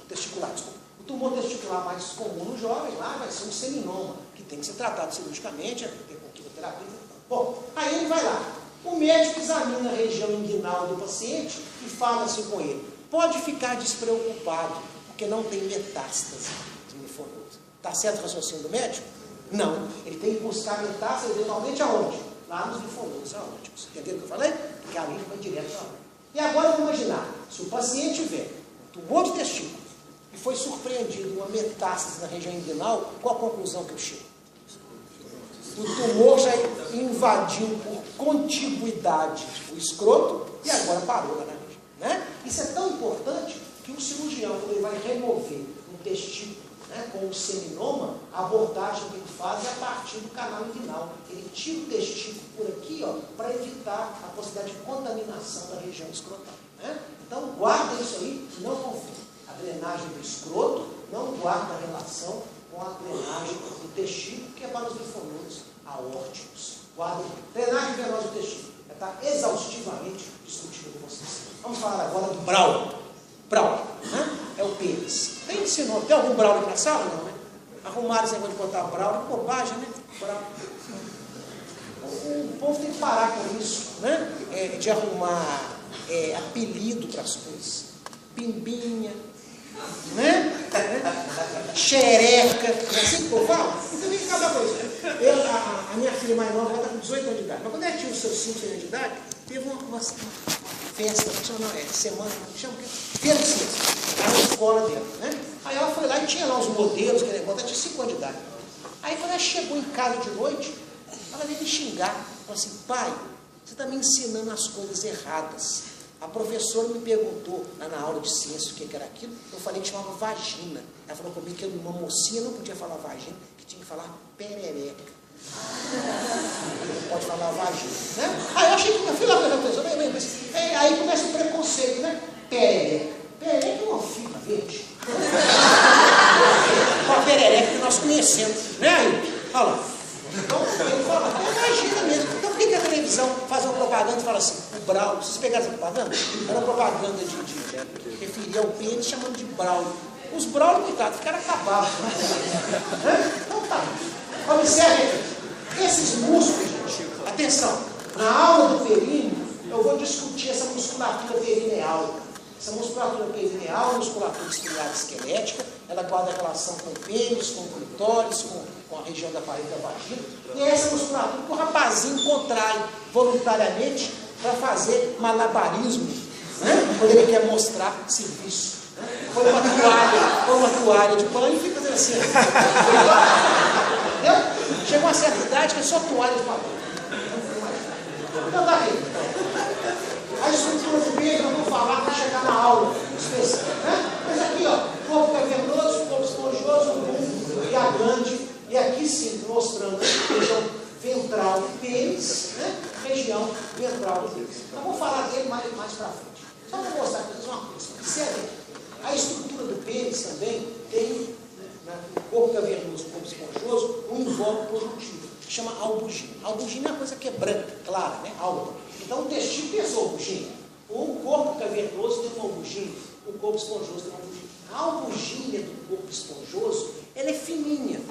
testicular, desculpa. O tumor testicular mais comum no jovem lá vai ser um seminoma, que tem que ser tratado cirurgicamente, com quimioterapia. Bom, aí ele vai lá. O médico examina a região inguinal do paciente e fala assim com ele: pode ficar despreocupado, porque não tem metástase de linfonodo. Está certo o raciocínio do médico? Não. Ele tem que buscar metástase eventualmente aonde? Lá nos linfonodos aórticos. Entenderam o que eu falei? Porque a linfa vai direto para lá. E agora vamos imaginar, se o paciente tiver um tumor de testículo e foi surpreendido uma metástase na região inguinal, qual a conclusão que eu chego? O tumor já invadiu por contiguidade o escroto e agora parou lá na região, né? Isso é tão importante que o cirurgião, quando ele vai remover um testículo, né, com o seminoma, a abordagem que ele faz é a partir do canal inguinal. Ele tira o testículo por aqui, ó, para evitar a possibilidade de contaminação da região escrotal, né? Então, guarda isso aí, não confunda. A drenagem do escroto não guarda relação com a drenagem do testículo, que é para os linfonodos aórticos. Guarda. Drenagem venosa do testículo está exaustivamente discutida com vocês. Vamos falar agora do Braulio. Braulio, né? É o pênis. Quem ensinou? Tem algum Braulio aqui na sala? Não, né? Arrumaram esse negócio de botar Braulio, bobagem, né? O povo tem que parar com isso, né? De arrumar apelido para as coisas. Bimbinha, né? Xereca, é assim que o povo fala? Então vem cada coisa. A minha filha mais nova está com 18 anos de idade, mas quando ela tinha os seus 5 anos de idade, teve uma festa, semana, chama o quê? Feira de ciência, na escola dela, né? Aí ela foi lá e tinha lá os modelos, que negócio, ela tinha 5 anos de idade. Aí quando ela chegou em casa de noite, ela veio me xingar, falou assim: pai, você está me ensinando as coisas erradas. A professora me perguntou lá na aula de ciência o que era aquilo, eu falei que chamava vagina. Ela falou comigo que uma mocinha não podia falar vagina, que tinha que falar perereca. Não pode falar vagina, né? Aí eu achei que minha filha lá, professora, aí começa o preconceito, né? Perereca. Perereca é uma fita verde. Uma perereca que nós conhecemos, né? Aí, olha lá. Então, ele fala, vagina mesmo. Então, por que a televisão faz uma propaganda e fala assim, o Braulio? Vocês pegaram essa propaganda? Era uma propaganda de referir ao pênis chamando de Braulio. Os Braulio, coitado, ficaram acabados. Né? Então tá. Observe esses músculos, gente. Atenção, na aula do períneo, eu vou discutir essa musculatura perineal. Essa musculatura perineal, musculatura estriada esquelética, ela guarda relação com o pênis, com o clitóris, com a região da parede da vagina. E é essa musculatura que o rapazinho contrai voluntariamente para fazer malabarismo, né? Quando ele quer mostrar serviço. Né? Põe uma toalha de pano e fica fazendo assim. Entendeu? Chega uma certa idade que é só toalha de papel. Então tá aqui. A estrutura do pênis eu vou falar para chegar na aula específica, né? Mas aqui, ó, corpo cavernoso, corpo esponjoso, e a glande, e aqui sim, mostrando a região ventral do pênis, né? Região ventral do pênis. Eu vou falar dele mais para frente. Só para mostrar para vocês uma coisa. Observe, a estrutura do pênis também tem, no corpo cavernoso, no corpo esponjoso, um invólucro produtivo, que chama albugina. Albugina é uma coisa que é branca, clara, né? Alba. Então, o testículo tem essa albugina. O corpo cavernoso tem uma albugina, o corpo esponjoso tem uma albugina. A albugina do corpo esponjoso, ela é fininha.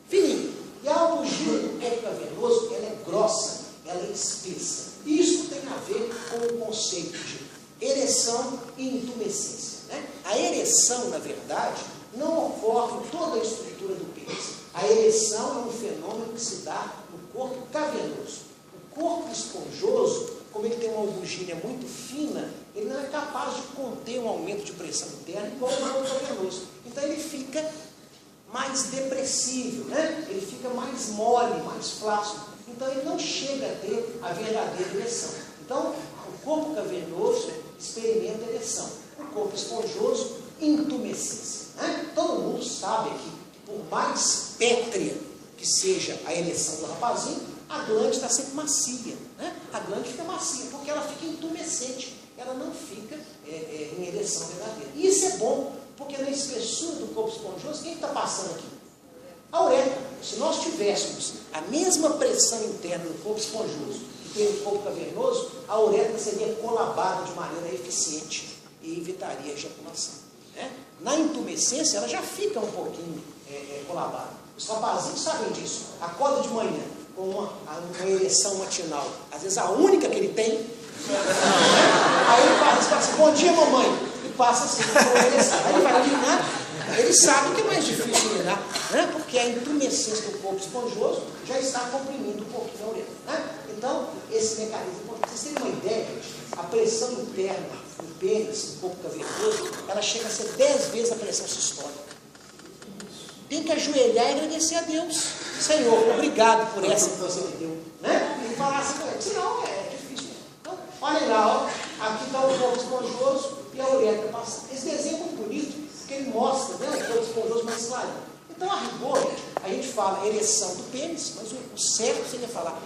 Fininha. E a albugina do corpo cavernoso, ela é grossa, ela é espessa. Isso tem a ver com o conceito de ereção e intumescência, né? A ereção, na verdade, não ocorre em toda a estrutura do pênis. A ereção é um fenômeno que se dá no corpo cavernoso. O corpo esponjoso, como ele tem uma albuginha muito fina, ele não é capaz de conter um aumento de pressão interna igual o corpo cavernoso. Então ele fica mais depressível, né? Ele fica mais mole, mais flácido. Então ele não chega a ter a verdadeira ereção. Então o corpo cavernoso experimenta ereção. O corpo esponjoso, intumescência. Né? Todo mundo sabe que por mais pétrea que seja a ereção do rapazinho, a glande está sempre macia. Né? A glande fica macia, porque ela fica intumescente. Ela não fica em ereção verdadeira. E isso é bom, porque na espessura do corpo esponjoso, quem está passando aqui? A uretra. Se nós tivéssemos a mesma pressão interna do corpo esponjoso que tem no corpo cavernoso, a uretra seria colabada de maneira eficiente e evitaria a ejaculação. Né? Na intumescência, ela já fica um pouquinho colabada. Os rapazinhos sabem disso. Acorda de manhã com uma ereção matinal. Às vezes a única que ele tem. Aí ele fala assim, bom dia, mamãe. E passa assim, com a ereção. Aí ele vai urinar. Ele sabe que é mais difícil urinar, né? Porque a intumescência do corpo esponjoso já está comprimindo um pouquinho a uretra. Né? Então, esse mecanismo é importante. Vocês têm uma ideia, gente? A pressão interna do pênis, do corpo cavernoso, ela chega a ser 10 vezes a pressão sistólica. Tem que ajoelhar e agradecer a Deus. Senhor, obrigado por essa que você me deu. Né? E falar assim, senão é difícil. Então, olhem lá, ó, aqui está o corpo esponjoso e a uretra passando. Esse desenho é muito bonito, porque ele mostra, né, o corpo esponjoso mais claro. Então, a rigor, a gente fala ereção do pênis, mas o certo seria falar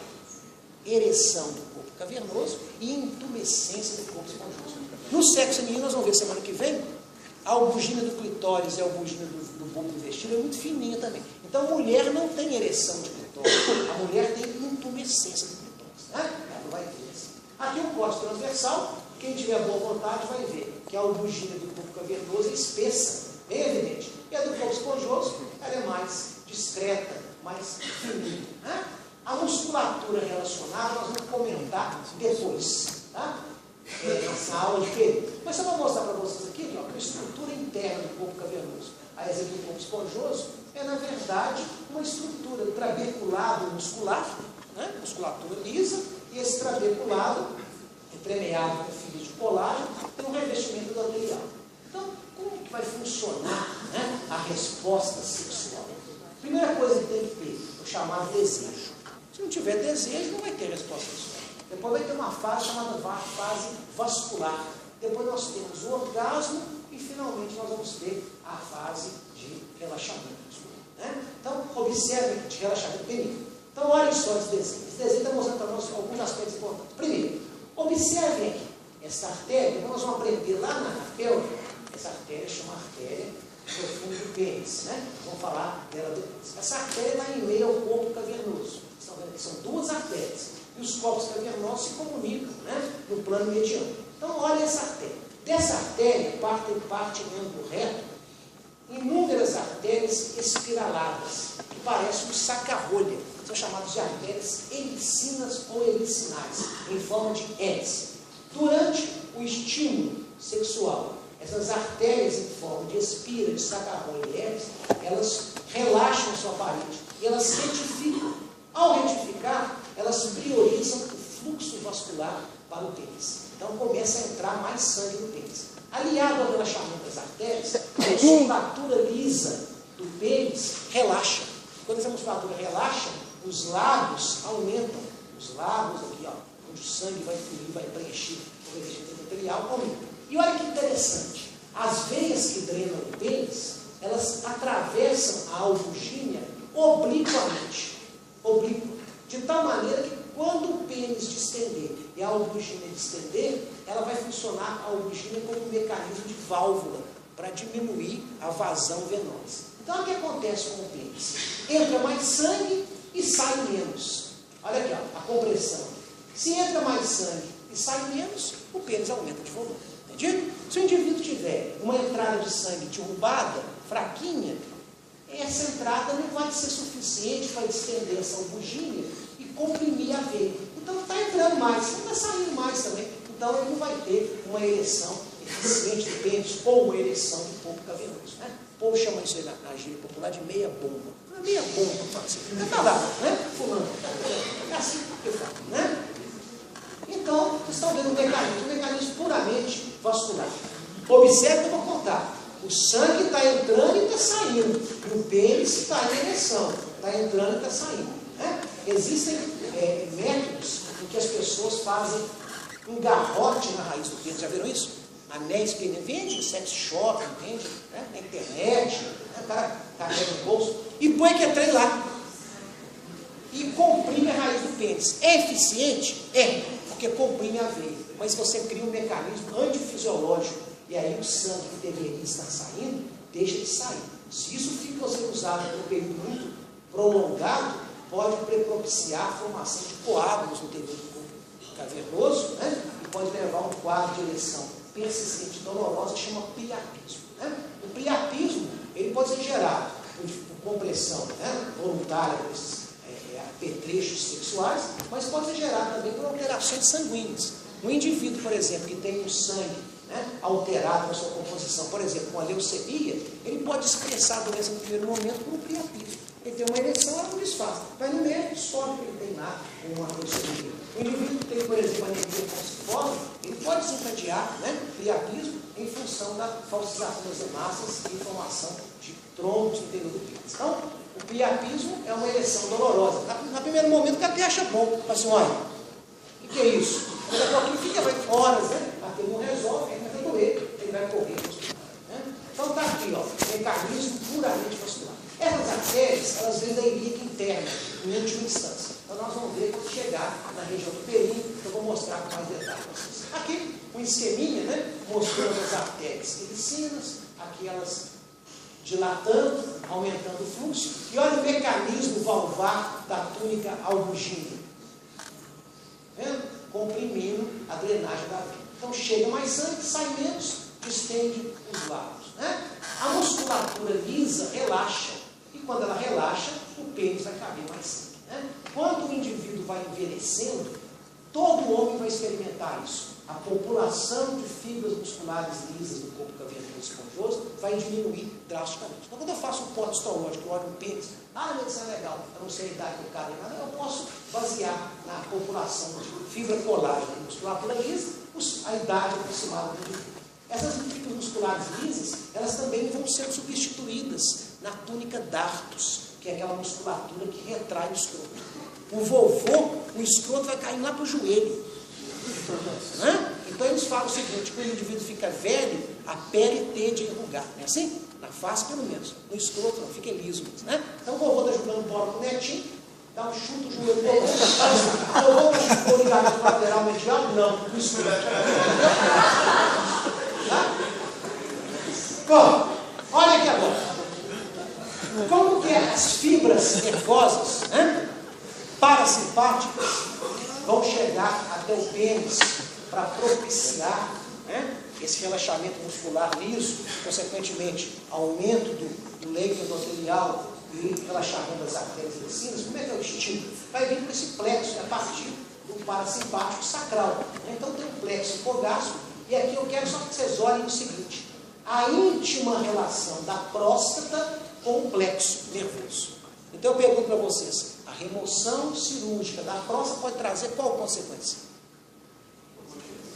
ereção do corpo cavernoso e intumescência do corpo esponjoso. No sexo feminino, nós vamos ver semana que vem, a albugina do clitóris e a albugina do bulbo intestino é muito fininha também. Então, a mulher não tem ereção de clitóris, a mulher tem intumescência do clitóris. Né? Ela não vai ter ereção. Aqui o córtex transversal, quem tiver boa vontade vai ver que a albugina do corpo cavernoso é espessa, bem evidente. E a do corpo esponjoso, ela é mais discreta, mais fininha. Né? A musculatura relacionada nós vamos comentar depois, tá? Na aula de período. Mas só para mostrar para vocês aqui, ó, a estrutura interna do corpo cavernoso. A exemplo do corpo esponjoso é, na verdade, uma estrutura trabeculado muscular, né? Musculatura lisa, e esse trabeculado entremeado com fibras de colágeno tem um revestimento endotelial. Então, como que vai funcionar, né, a resposta sexual? Primeira coisa que tem que ter, o chamado desejo. Se não tiver desejo, não vai ter resposta sexual. Depois vai ter uma fase chamada fase vascular. Depois nós temos o orgasmo e finalmente nós vamos ter a fase de relaxamento. Né? Então, observe de relaxamento benigno. Então, olhem só esse desenho. Esse desenho está mostrando para nós alguns aspectos importantes. Primeiro, observem aqui. Essa artéria, nós vamos aprender lá na pelve, essa artéria chama artéria profunda do pênis. Né? Vamos falar dela depois. Essa artéria está em meio ao corpo cavernoso. Vocês estão vendo que são duas artérias. E os corpos cavernosos se comunicam, né, no plano mediano. Então, olha essa artéria. Dessa artéria, parte em ângulo reto, inúmeras artérias espiraladas, que parecem um saca-rolha. São chamadas de artérias helicinas ou helicinais, em forma de hélice. Durante o estímulo sexual, essas artérias em forma de espira, de saca-rolha e hélice, elas relaxam sua parede e elas retificam. Ao retificar, elas priorizam o fluxo vascular para o pênis. Então começa a entrar mais sangue no pênis. Aliado ao relaxamento das artérias, a musculatura lisa do pênis relaxa. Quando essa musculatura relaxa, os lábios aumentam. Os lábios aqui, ó, onde o sangue vai fluir, vai preencher o revestimento endotelial, aumentam. E olha que interessante, as veias que drenam o pênis, elas atravessam a albugínea obliquamente. De tal maneira que quando o pênis distender e a albugínea distender, ela vai funcionar a albugínea como um mecanismo de válvula para diminuir a vazão venosa. Então, o que acontece com o pênis? Entra mais sangue e sai menos. Olha aqui, ó, a compressão. Se entra mais sangue e sai menos, o pênis aumenta de volume. Entendido? Se o indivíduo tiver uma entrada de sangue derrubada, fraquinha, essa entrada não vai ser suficiente para distender essa albugínea e comprimir a veia. Então está entrando mais, não está saindo mais também. Então ele não vai ter uma ereção eficiente do pênis ou uma ereção do corpo cavernoso. Né? O povo chama isso aí na gíria popular de meia bomba. Não é meia bomba, fala assim. Está lá, né? Fulano. É assim que eu falo, né? Então, vocês estão vendo um mecanismo puramente vascular. Observe que eu vou contar. O sangue está entrando e está saindo. E o pênis está em ereção. Está entrando e está saindo. Né? Existem métodos em que as pessoas fazem um garrote na raiz do pênis. Já viram isso? Anéis pênis. Vende sex shop, vende, né? Na internet. Né? O cara carrega no bolso e põe que trem lá. E comprime a raiz do pênis. É eficiente? É, porque comprime a veia. Mas você cria um mecanismo antifisiológico. E aí o sangue que deveria estar saindo, deixa de sair. Se isso fica sendo usado por um período muito prolongado, pode propiciar a formação de coágulos no tecido do corpo cavernoso, né? E pode levar a um quadro de ereção persistente dolorosa que chama priapismo. Né? O priapismo, ele pode ser gerado por compressão, né, voluntária desses apetrechos sexuais, mas pode ser gerado também por alterações sanguíneas. Um indivíduo, por exemplo, que tem um sangue, né, alterado na sua composição, por exemplo, com a leucemia, ele pode expressar a doença no primeiro momento por um priapismo. Ele tem uma ereção, ela não desfaz. Vai no médico, descobre que ele tem lá uma leucemia. O indivíduo que tem, por exemplo, anemia falciforme, ele pode desencadear, né, priapismo em função da falsificação das hemácias e formação de trombos no interior do pênis. Então, o priapismo é uma ereção dolorosa. No primeiro momento, que até acha bom. Fala assim, olha, o que é isso? Daqui a pouquinho fica, vai horas, né? Aquilo não resolve, ele vai doer, ele vai correr. Né? Então está aqui, ó, mecanismo puramente vascular. Essas artérias, elas vêm da ilíaca interna, em última instância. Então nós vamos ver quando chegar na região do períneo, que eu vou mostrar com mais detalhes para vocês. Aqui, um esqueminha, né? Mostrando as artérias ilicinas, aqui elas dilatando, aumentando o fluxo. E olha o mecanismo valvar da túnica albugínea. Vendo? Comprimindo a drenagem da veia. Então chega mais sangue, sai menos, distende os lados. Né? A musculatura lisa relaxa, e quando ela relaxa, o pênis vai caber mais sangue. Né? Quando o indivíduo vai envelhecendo, todo homem vai experimentar isso. A população de fibras musculares lisas do corpo cavernoso esponjoso vai diminuir drasticamente. Então, quando eu faço um ponto histológico, eu olho o pênis, a medicina é legal, eu não sei a idade do cara, eu posso basear na população de fibra colágena e musculatura lisa a idade aproximada do indivíduo. Essas fibras musculares lisas, elas também vão ser substituídas na túnica dartos, que é aquela musculatura que retrai o escroto. O vovô, o escroto vai cair lá para o joelho. Né? Então eles falam o seguinte: quando o indivíduo fica velho, a pele tende a enrugar. Não é assim? Na face, pelo menos. No escroto não, fica liso. Né? Então o vovô está jogando bola com o netinho, dá um chute no joelho do vovô. O vovô está com o ligamento lateral medial? Não, no escroto. Tá? Bom, olha aqui agora. Como que as fibras nervosas, né, parasimpáticas vão chegar até o pênis para propiciar, né, esse relaxamento muscular liso, consequentemente aumento do leito endotelial e relaxamento das artérias ilicinas? Como é que é o estímulo? Vai vir por esse plexo, a partir do parasimpático sacral. Então tem um plexo hipogástrico, e aqui eu quero só que vocês olhem o seguinte: a íntima relação da próstata com o plexo nervoso. Então eu pergunto para vocês, a remoção cirúrgica da próstata pode trazer qual consequência?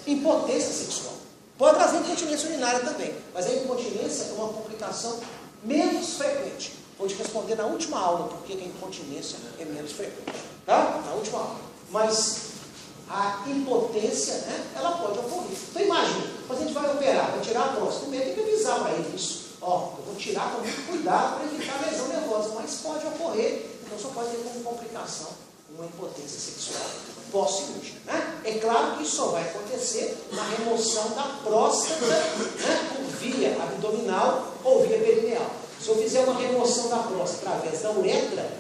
Impotência sexual. Pode trazer incontinência urinária também, mas a incontinência é uma complicação menos frequente. Vou te responder na última aula porque a incontinência é menos frequente. Tá? Na última aula. Mas a impotência, né, ela pode ocorrer. Então imagina, quando a gente vai operar, vai tirar a próstata, o médico tem que avisar para ele isso. Ó, eu vou tirar com muito cuidado para evitar lesão nervosa, mas pode ocorrer, então só pode ter como complicação uma impotência sexual pós-cirúrgica. Né? É claro que isso só vai acontecer na remoção da próstata, né, por via abdominal ou via perineal. Se eu fizer uma remoção da próstata através da uretra,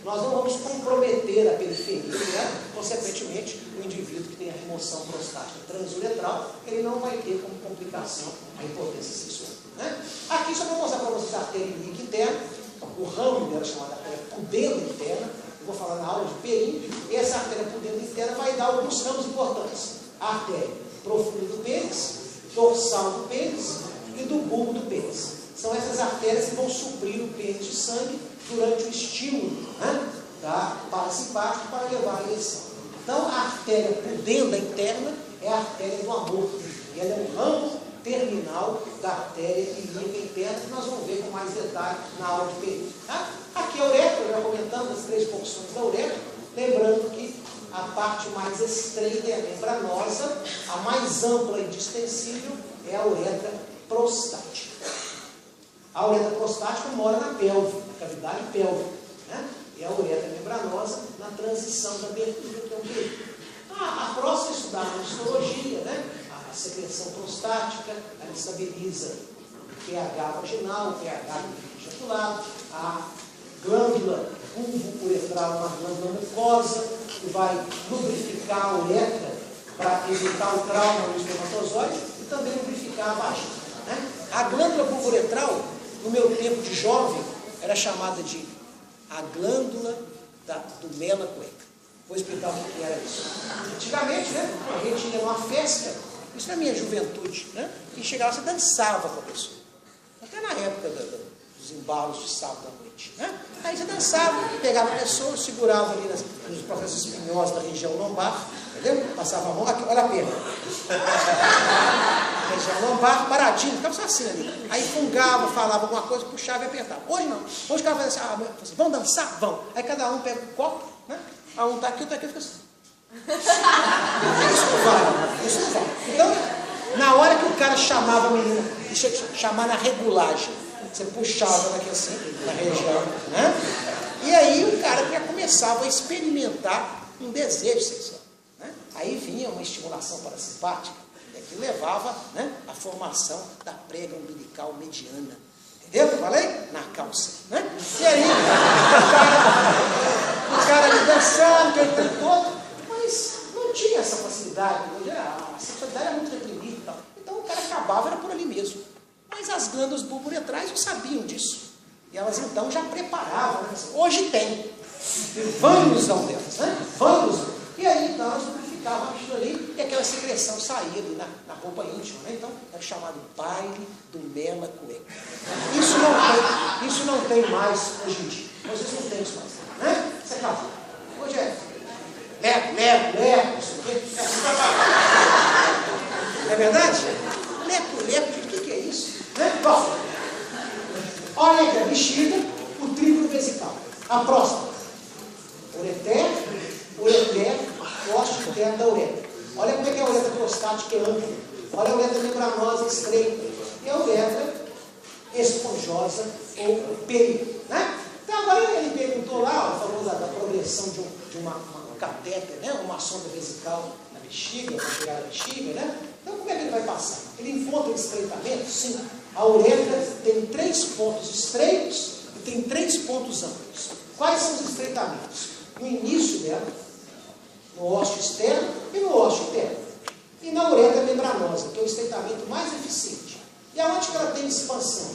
nós não vamos comprometer a periferia, né? Consequentemente, o indivíduo que tem a remoção prostática transuretral, ele não vai ter como complicação a impotência sexual. Né? Aqui só vou mostrar para vocês a artéria ilíaca interna, o ramo dela chamada artéria pudenda interna. Eu vou falar na aula de períneo, e essa artéria pudenda interna vai dar alguns ramos importantes: a artéria profunda do pênis, dorsal do pênis e do bulbo do pênis. São essas artérias que vão suprir o pênis de sangue durante o estímulo, né, da parasimpática para levar a ereção. Então, a artéria pudenda interna é a artéria do amor. E ela é um ramo terminal da artéria ilíaca interna, que nós vamos ver com mais detalhe na aula de período. Tá? Aqui a uretra, já comentando as 3 porções da uretra, lembrando que a parte mais estreita é a membranosa, a mais ampla e distensível é a uretra prostática. A uretra prostática mora na pelve, na cavidade pélvica, né? E a uretra membranosa na transição da abertura, que é o período. A próstata é estudada na histologia, né? A secreção prostática, ela estabiliza o pH vaginal, o pH ejaculado, a glândula vulvo-uretral, uma glândula mucosa, que vai lubrificar a uretra para evitar o trauma no espermatozoide e também lubrificar a vagina. Né? A glândula vulvo-uretral, no meu tempo de jovem, era chamada de a glândula do mela cueca. Vou explicar o que era isso. Antigamente, né, a gente ia numa festa, isso na minha juventude, né, e chegava, você dançava com a pessoa. Até na época dos embalos de sábado à noite. Né? Aí você dançava, pegava a pessoa, segurava ali nos processos espinhosos da região lombar, entendeu? Passava a mão, aqui, olha a perna. Região lombar, paradinho, ficava só assim ali. Aí fungava, falava alguma coisa, puxava e apertava. Hoje não. Hoje o cara faz assim, vamos dançar? Vamos. Aí cada um pega um copo, né? Ah, um tá aqui, outro aqui, fica assim. Isso não vale, isso não vale. Então, na hora que o cara chamava a menina, deixa eu chamar na regulagem, você puxava daqui assim, na região, né? E aí o cara já começava a experimentar um desejo sexual. Né? Aí vinha uma estimulação parasimpática, que levava, né, à formação da prega umbilical mediana. Entendeu o que eu falei? Na calça. Né? E aí, o cara ali dançando, aquele tempo todo, mas não tinha essa facilidade. A sexualidade era muito reprimida e tal. Então o cara acabava, era por ali mesmo. Mas as glândulas bulbo-uretrais não sabiam disso. E elas então já preparavam. Né? Hoje tem. Vamos usar delas, né? Vamos. E aí então elas lubrificavam aquilo ali e aquela secreção saía ali na roupa íntima. Né? Então é chamado baile do mela cueca. Isso não tem mais hoje em dia. Vocês não tem isso mais. Né? Isso é claro. Hoje é leco, isso aqui. Não é verdade? Leco, o que é isso? Né? Bom, olha aqui a bexiga, o trígono vesical, a próstata, ureter, ósseo interno da uretra. Olha como é que é a uretra prostática é ampla. Olha a uretra membranosa estreita. E a uretra esponjosa ou peri. Né? Então agora ele perguntou lá, falou da progressão de uma catéter, né? Uma sonda vesical na bexiga, para chegar na bexiga, né? Então como é que ele vai passar? Ele encontra o estreitamento? Sim. A uretra tem 3 pontos estreitos e tem 3 pontos amplos. Quais são os estreitamentos? No início dela, no ósseo externo e no ósseo interno. E na uretra membranosa, que é o estreitamento mais eficiente. E aonde que ela tem expansão?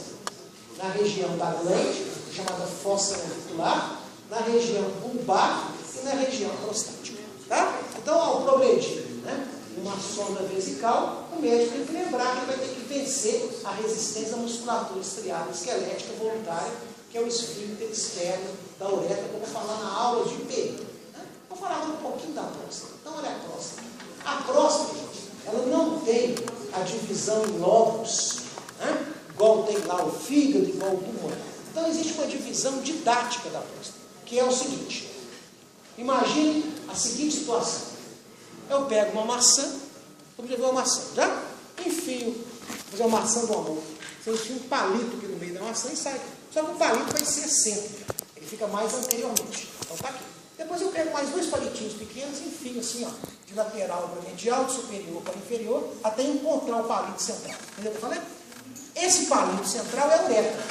Na região da glande, chamada fossa navicular, na região bulbar e na região prostática. Tá? Então, ao progredir, né, uma sonda vesical, o médico tem que lembrar que ele vai ter que vencer a resistência da musculatura estriada esquelética voluntária, que é o esfíncter externo da uretra, que eu vou falar na aula de IPI. Né? Vou falar um pouquinho da próstata. Então, olha a próstata. A próstata, gente, ela não tem a divisão em lóbulos, né? Igual tem lá o fígado, igual o pulmão. Então, existe uma divisão didática da próstata, que é o seguinte. Imagine a seguinte situação. Eu pego uma maçã, vamos ver uma maçã, já? Enfio, vou fazer uma maçã do amor. Você enfia um palito aqui no meio da maçã e sai. Só que o palito vai ser excêntrico, ele fica mais anteriormente. Então tá aqui. Depois eu pego mais 2 palitinhos pequenos e enfio assim, ó, de lateral para medial, de superior para inferior, até encontrar o palito central. Entendeu o que eu falei? Esse palito central é a uretra.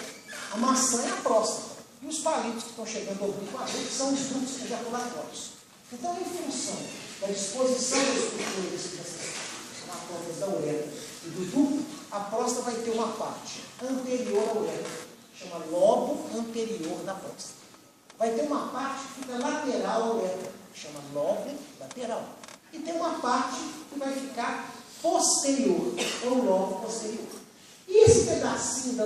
A maçã é a próstata. E os palitos que estão chegando oblíquo são os ductos ejaculatórios. Então, em função da disposição das estruturas da uretra e do ducto, a próstata vai ter uma parte anterior à uretra, chama lobo anterior da próstata. Vai ter uma parte que fica lateral à uretra, chama lobo lateral. E tem uma parte que vai ficar posterior, ou lobo posterior. E esse pedacinho da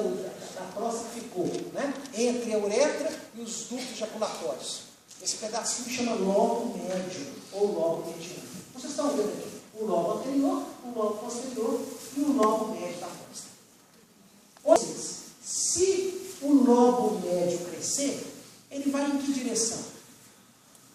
próstata ficou, né, entre a uretra e os ductos ejaculatórios. Esse pedacinho chama lobo médio ou lobo mediano. Vocês estão vendo aqui o lobo anterior, o lobo posterior e o lobo médio da costa. Ou seja, se o lobo médio crescer, ele vai em que direção?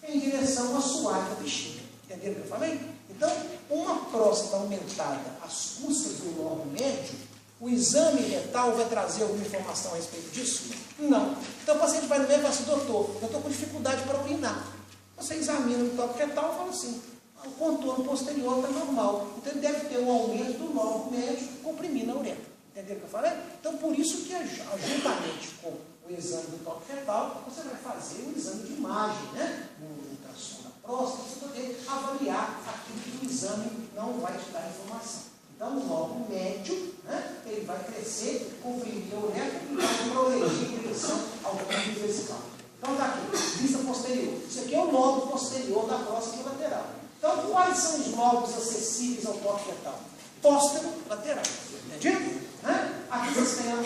Em direção à assoalho da bexiga. Entenderam o que eu falei? Então, uma próstata aumentada às custas do lobo médio, o exame retal vai trazer alguma informação a respeito disso? Não. Então o paciente vai no médico e fala assim, doutor, eu estou com dificuldade para urinar. Você examina o toque retal e fala assim, o contorno posterior está normal. Então ele deve ter um aumento do lobo médio comprimindo a uretra. Entenderam o que eu falei? Então por isso que juntamente com o exame do toque retal, você vai fazer um exame de imagem, né? Um ultrassom da próstata, para poder avaliar aquilo que o exame não vai te dar informação. Então, o lobo médio, né, ele vai crescer, comprimir a uretra e vai progredir em direção ao câmbio vesical. Então, está aqui, vista posterior. Isso aqui é o lobo posterior da próstata lateral. Então, quais são os lobos acessíveis ao toque retal? Póstero lateral. Entendido? Né? Aqui vocês têm a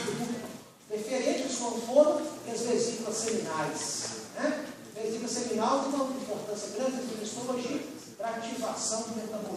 referente ao esconfono e as vesículas seminais. Né? A vesícula seminal tem uma importância grande na histologia para ativação do metabolismo.